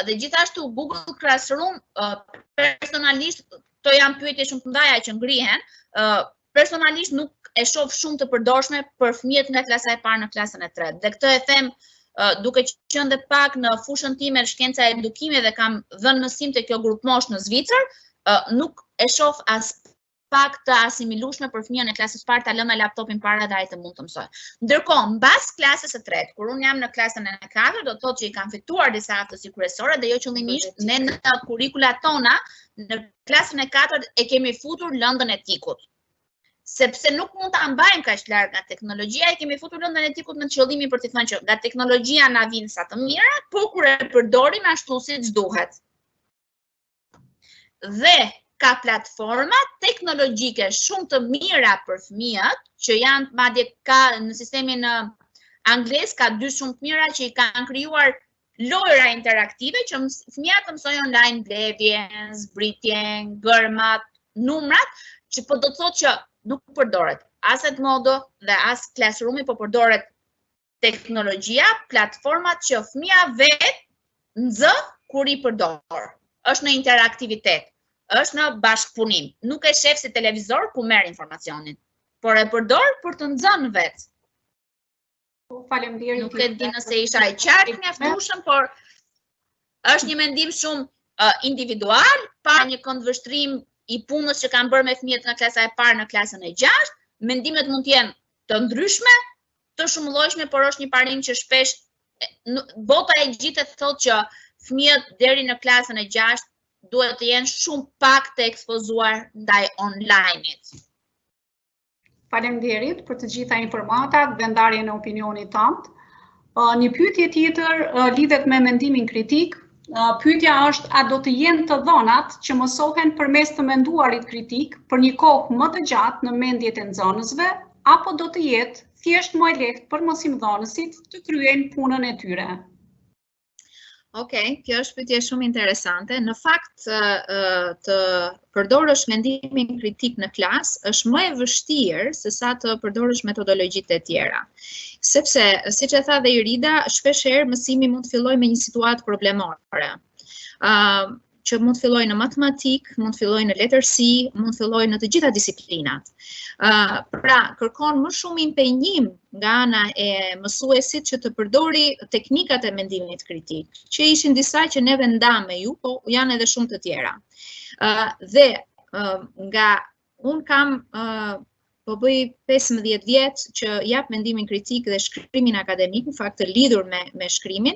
Speaker 3: Dhe gjithashtu Google Classroom personalisht to janë pyetje shumë të ndaja që ngrihen, personalisht nuk e shoh shumë të përdorshme për fëmijët nga klasa e parë në klasën e tretë. Dhe këtë e them duke qenë dhe pak në fushën time shkenca e edukimit dhe kam dhënë mësim te kjo grupmosh në Zvicër, nuk e shoh as pak të asimilueshme për fëmijën e klasës parë ta lëmë me laptopin para dhe ai të mund të mësojë. Ndërkohë, mbas klasës së tretë, kur unë jam në klasën e katërt, do të thotë që i kam fituar disa aftësi kryesore dhe jo qëllimisht ne në kurrikulat tona në klasën e katërt e kemi futur lëndën e tikut. Sepse nuk mund ta mbajmë kaq larg nga teknologjia, e kemi futur lëndën e tikut në qëllimin për të thënë që nga teknologjia na vijnë sa të mirat, por kur e përdorim ashtu siç duhet. Dhe ka platforma teknologjike shumë të mira për fëmijët, që janë madje ka në sistemin anglisht ka dy shumë të mira që i kanë krijuar lojra interaktive që fëmijët të mësojnë online mbledhjen, zbritjen, gërmat, numrat, që po do të thotë që nuk përdoret as Edmodo dhe as Classroomi, po përdoret teknologjia, platformat që fëmia vet nxë kur i përdor. Është në interaktivitet. Është në bashkëpunim. Nuk e shef si televizor ku merr informacionin, por e përdor për të nxënë vetë.
Speaker 1: Faleminderit.
Speaker 3: Nuk e di nëse isha e qartë mjaftueshëm, por është një mendim shumë individual, pa një këndvështrim i punës që kanë bërë me fëmijët nga klasa e parë në klasën e 6. Mendimet mund të jenë të ndryshme, të shumëllojshme, por është një parim që shpesh bota e gjithë thotë që fëmijët deri në klasën e 6 duhet të jenë shumë pak të ekspozuar ndaj online-it.
Speaker 1: Faleminderit për të gjitha informatat dhe ndarjen e opinionit tënd. Një pyetje tjetër lidhet me mendimin kritik. Pyetja është, a do të jenë të dhënat që mësohen përmes të menduarit kritik për një kohë më të gjatë në mendjet e nxënësve, apo do të jetë thjesht më e lehtë për mësimdhënësit të kryejnë punën e tyre?
Speaker 2: Okej, kjo është pyetje shumë interesante. Në fakt, të përdorësh mendimin kritik në klasë është më e vështirë se sa të përdorësh metodologjitë e tjera. Sepse, siç e tha dhe Irida, shpeshherë mësimi mund të fillojë me një situatë problemore. Që mund të fillojë në matematik, mund të fillojë në letërsi, mund të fillojë në të gjitha disiplinat. Pra, kërkon më shumë impenjim nga ana e mësuesit që të përdori teknikat e mendimit kritik, që ishin disa që neve ndam me ju, po janë edhe shumë të tjera. Dhe nga unë kam po bëj 15 vjet që jap mendimin kritik dhe shkrimin akademik, në fakt të lidhur me shkrimin,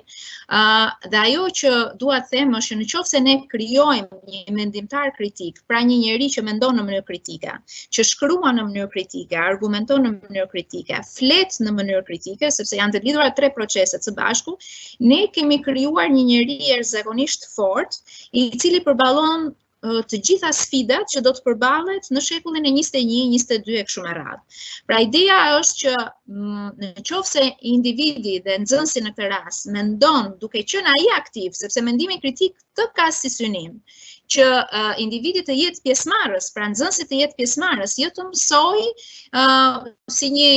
Speaker 2: dhe ajo që dua të them është që nëse ne krijojmë një mendimtar kritik, pra një njerëz që mendon në mënyrë kritike, që shkruan në mënyrë kritike, argumenton në mënyrë kritike, flet në mënyrë kritike, sepse janë të lidhura tre proceset së bashku, ne kemi krijuar një njerëz jashtëzakonisht fort, i cili përballon të gjitha sfidat që do të përballet në shekullin e 21, 22 e kështu me radhë. Pra ideja është që nëse individi dhe nxënësi në këtë rast mendon duke qenë ai aktiv, sepse mendimi kritik të ka si synim që individi të jetë pjesëmarrës, pra nxënësi të jetë pjesëmarrës, jo të mësoj si një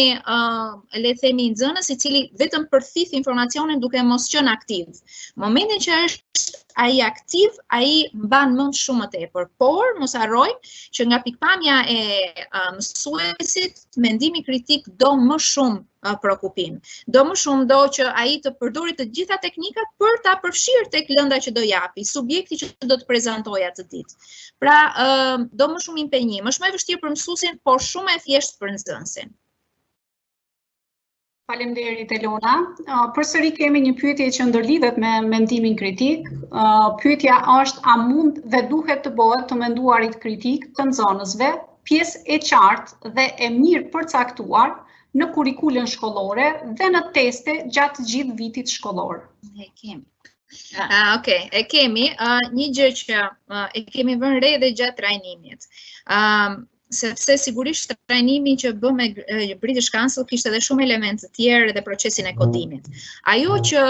Speaker 2: le të themi nxënës i cili vetëm përthith informacionin duke mos qenë aktiv. Momentin që është ai aktiv, ai mban mend shumë më tepër, por mos harrojmë që nga pikpamja e mësuesit, mendimi kritik do më shumë prokupim. Do më shumë do që ai të përdori të gjitha teknikat për ta përfshirë tek lënda që do japi, subjekti që do të prezantojë atë ditë. Pra, do më shumë impenjim, është më e vështirë për mësuesin, por shumë e thjeshtë për nxënësin.
Speaker 1: Faleminderit Elona. Përsëri kemi një pyetje që ndërlidhet me mendimin kritik. Pyetja është a mund dhe duhet të bëhet të menduarit kritik të nxënësve pjesë e qartë dhe e mirë përcaktuar në kurikulën shkollore dhe në teste gjatë gjithë vitit shkollor?
Speaker 3: E kemi.
Speaker 2: Okej, e kemi një gjë që e kemi vënë re dhe gjatë trajnimit. Sepse sigurisht trajnimi që bë me British Council kishte edhe shumë elemente të tjerë dhe procesin e kodimit. Ajo që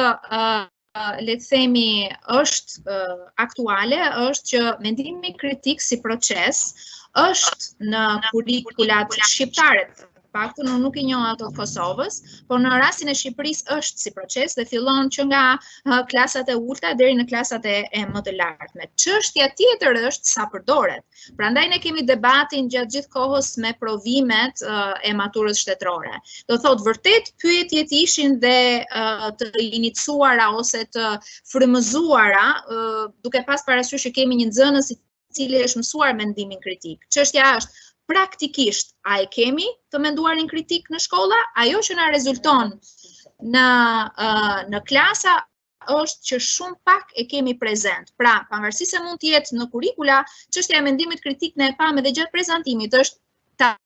Speaker 2: le të themi është aktuale është që mendimi kritik si proces është në kurrikulat shqiptare. Paktën unë nuk i njoh ato të Kosovës, por në rastin e Shqipërisë është si proces dhe fillon që nga klasat e ulta deri në klasat e më të lartme. Çështja tjetër është sa përdoret. Prandaj ne kemi debatin gjatë gjithë kohës me provimet e maturës shtetërore. Do thotë vërtet pyetjet ishin dhe të iniciuara ose të frymëzuara duke pas parasysh që kemi një nxënës i cili është mësuar mendimin kritik. Çështja është praktikisht, a e kemi të menduarin kritik në shkolla? Ajo që na rezulton në klasa është që shumë pak e kemi prezent. Pra, pavarësisht se mund të jetë në kurrikula, çështja e mendimit kritik ne e pam edhe gjatë prezantimit është ta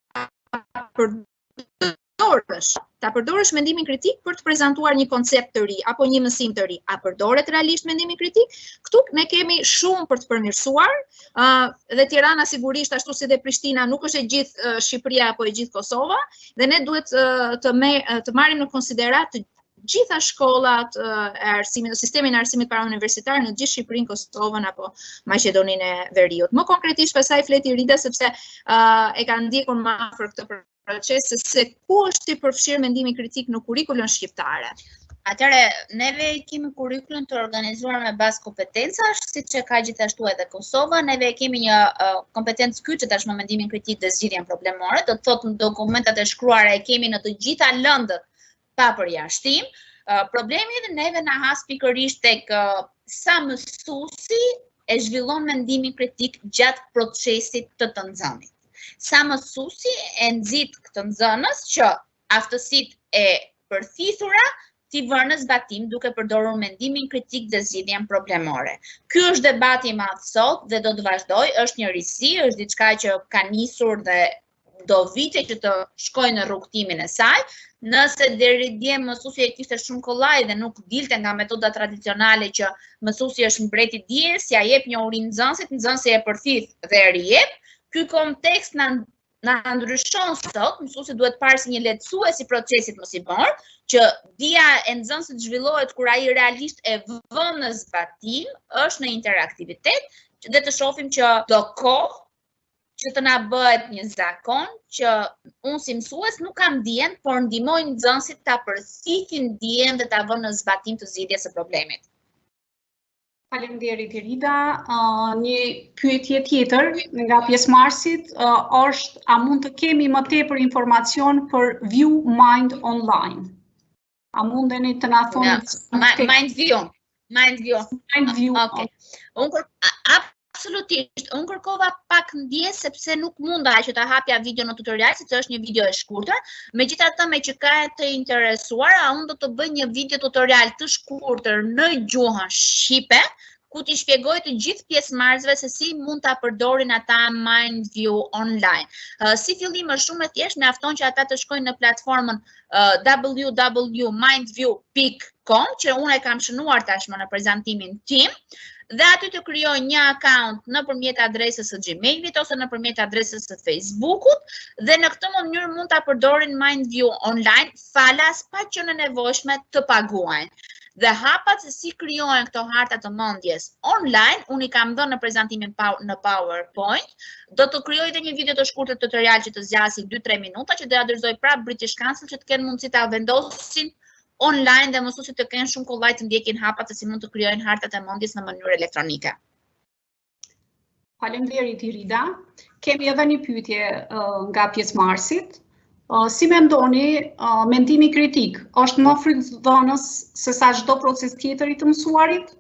Speaker 2: përdorësh mendimin kritik për të prezantuar një koncept të ri apo një mësim të ri. A përdoret realisht mendimi kritik? Këtu ne kemi shumë për të përmirësuar. Dhe Tirana sigurisht ashtu si dhe Prishtina nuk është e gjithë Shqipëria apo e gjithë Kosova dhe ne duhet të marrim në konsiderat të gjitha shkollat e arsimit, në sistemin e arsimit parauniversitar në gjithë Shqipërinë, Kosovën apo Maqedoninë e Veriut. Më konkretisht pasaj fleti Rida sepse e ka ndjekur më afër këtë proces se ku është i përfshirë mendimi kritik në kurrikulën shqiptare.
Speaker 3: Atëre, neve kemi kurrikulën të organizuar me bazë kompetencash, siç e ka gjithashtu edhe Kosova. Neve kemi një kompetencë kyçe tashmë mendimin kritik dhe zgjidhjen problemore. Do të thotë në dokumentat e shkruara e kemi në të gjitha lëndët pa përjashtim. Problemi neve na has pikërisht tek sa mësuesi e zhvillon mendimin kritik gjatë procesit të nxënimit. Sa mësuesi e nxit këtë nxënës që aftësitë e përthithura ti vënë në zbatim duke përdorur mendimin kritik dhe zgjidhjen problemore. Ky është debati i madh sot dhe do të vazhdoj, është një risi, është diçka që ka nisur dhe do vite që të shkojë në rrugtimin e saj. Nëse deri dje mësuesi e kishte shumë kollaj dhe nuk dilte nga metoda tradicionale që mësuesi është mbreti i dijes, ja jep një uri nxënësit, nxënësi e përthith dhe e rijep. Ky kontekst na ndryshon sot, mësuesi duhet parë si një lehtësues i procesit mësimor, që dia e nxënësit zhvillohet kur ai realisht e vën në zbatim, është në interaktivitet, dhe të shohim që do kohë që të na bëhet një zakon që unë si mësues nuk kam dijen, por ndihmoj nxënësit ta përthithin dijen dhe ta vënë në zbatim të zgjidhjes së problemit.
Speaker 1: Faleminderit Rida. Një pyetje tjetër nga pjesëmarrësit është a mund të kemi më tepër informacion për View Mind online? A mundeni të na thoni
Speaker 3: Mind view.
Speaker 1: Okay.
Speaker 3: Absolutisht, unë kërkova pak ndjes sepse nuk munda që ta hapja video në tutorial, sepse është një video e shkurtër. Megjithatë, me që ka të interesuara, unë do të bëj një video tutorial të shkurtër në gjuhën shqipe, ku t'i shpjegoj të gjithë pjesëmarrësve se si mund ta përdorin ata Mind View online. Si fillim është shumë e thjeshtë, mjafton që ata të shkojnë në platformën www.mindview.com, që unë e kam shënuar tashmë në prezantimin tim, dhe aty të krijojnë një account nëpërmjet adresës së Gmailit ose nëpërmjet adresës së Facebookut dhe në këtë mënyrë mund ta përdorin Mind View online falas pa qenë nevojshme të paguajnë. Dhe hapat se si krijohen këto harta të mendjes online, unë i kam dhënë në prezantimin në PowerPoint, do të krijoj edhe një video të shkurtër tutorial që të zgjasë 2-3 minuta që do ja dorëzoj prapë British Council që të kenë mundësi ta vendosin online dhe mësuesit të kenë shumë kollaj të ndjekin hapat se si mund të krijojnë hartat e mendjes në mënyrë elektronike.
Speaker 1: Faleminderit Irida. Kemi edhe një pyetje nga pjesëmarrësit. Si mendoni, mendimi kritik është më frikëdhënës se sa çdo proces tjetër i të mësuarit?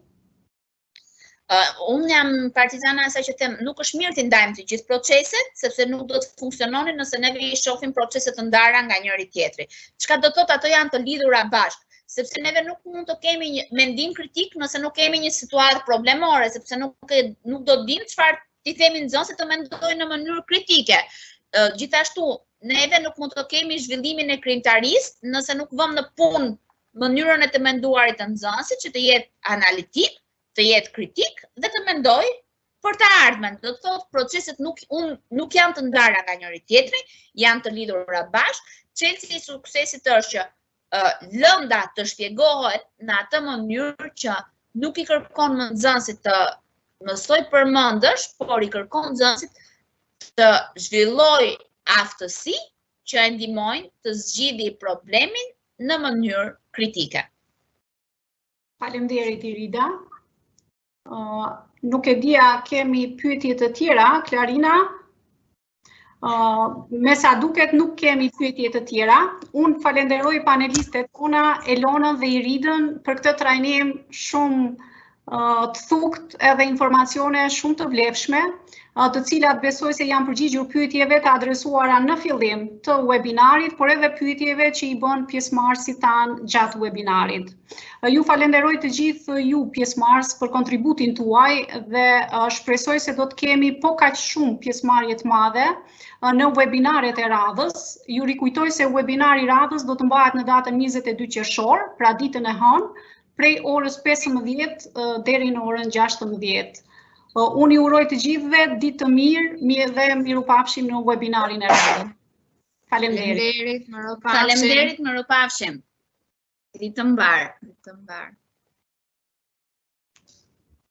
Speaker 3: Unë jam partizane asaj që them, nuk është mirë të ndajmë të gjithë proceset, sepse nuk do të funksiononin nëse neve i shohim proceset të ndara nga njëri tjetri. Çka do të thotë ato janë të lidhura bashkë, sepse neve nuk mund të kemi një mendim kritik nëse nuk kemi një situatë problemore, sepse nuk do të dimë çfarë t'i themi nxënësit të mendojnë në mënyrë kritike. Gjithashtu, neve nuk mund të kemi zhvillimin e krijimtarisë nëse nuk vëmë në punë mënyrën e të menduarit të nxënësit që të jetë analitik, të jetë kritik dhe të mendoj për të ardhmen. Do të thotë proceset nuk janë të ndara nga njëri tjetri, janë të lidhura bashkë. Çelësi i suksesit është që lënda të shpjegohet në atë mënyrë që nuk i kërkon nxënësit të mësoj përmendësh, por i kërkon nxënësit të zhvilloj aftësi që e ndihmojnë të zgjidhë problemin në mënyrë kritike.
Speaker 1: Faleminderit Irida. Nuk e dia, kemi pyetje të tjera, Klarina? Me sa duket nuk kemi pyetje të tjera. Unë falenderoj panelistet tona, Elonën dhe Iridën për këtë trajnim shumë të thukt edhe informacione shumë të vlefshme, të cilat besoj se janë përgjigjur pyetjeve të adresuara në fillim të webinarit, por edhe pyetjeve që i bën pjesëmarrësit tanë gjatë webinarit. Ju falenderoj të gjithë ju pjesëmarrës për kontributin tuaj dhe shpresoj se do të kemi po kaq shumë pjesëmarrje të madhe në webinaret e radhës. Ju rikujtoj se webinari i radhës do të mbahet në datën 22 qershor, pra ditën e hënë, prej orës 15 deri në orën 16. Unë i uroj të gjithëve ditë të mirë dhe mirupafshim në webinarin e radhës. Faleminderit.
Speaker 3: Faleminderit, mirupafshim. Ditë të mbarë.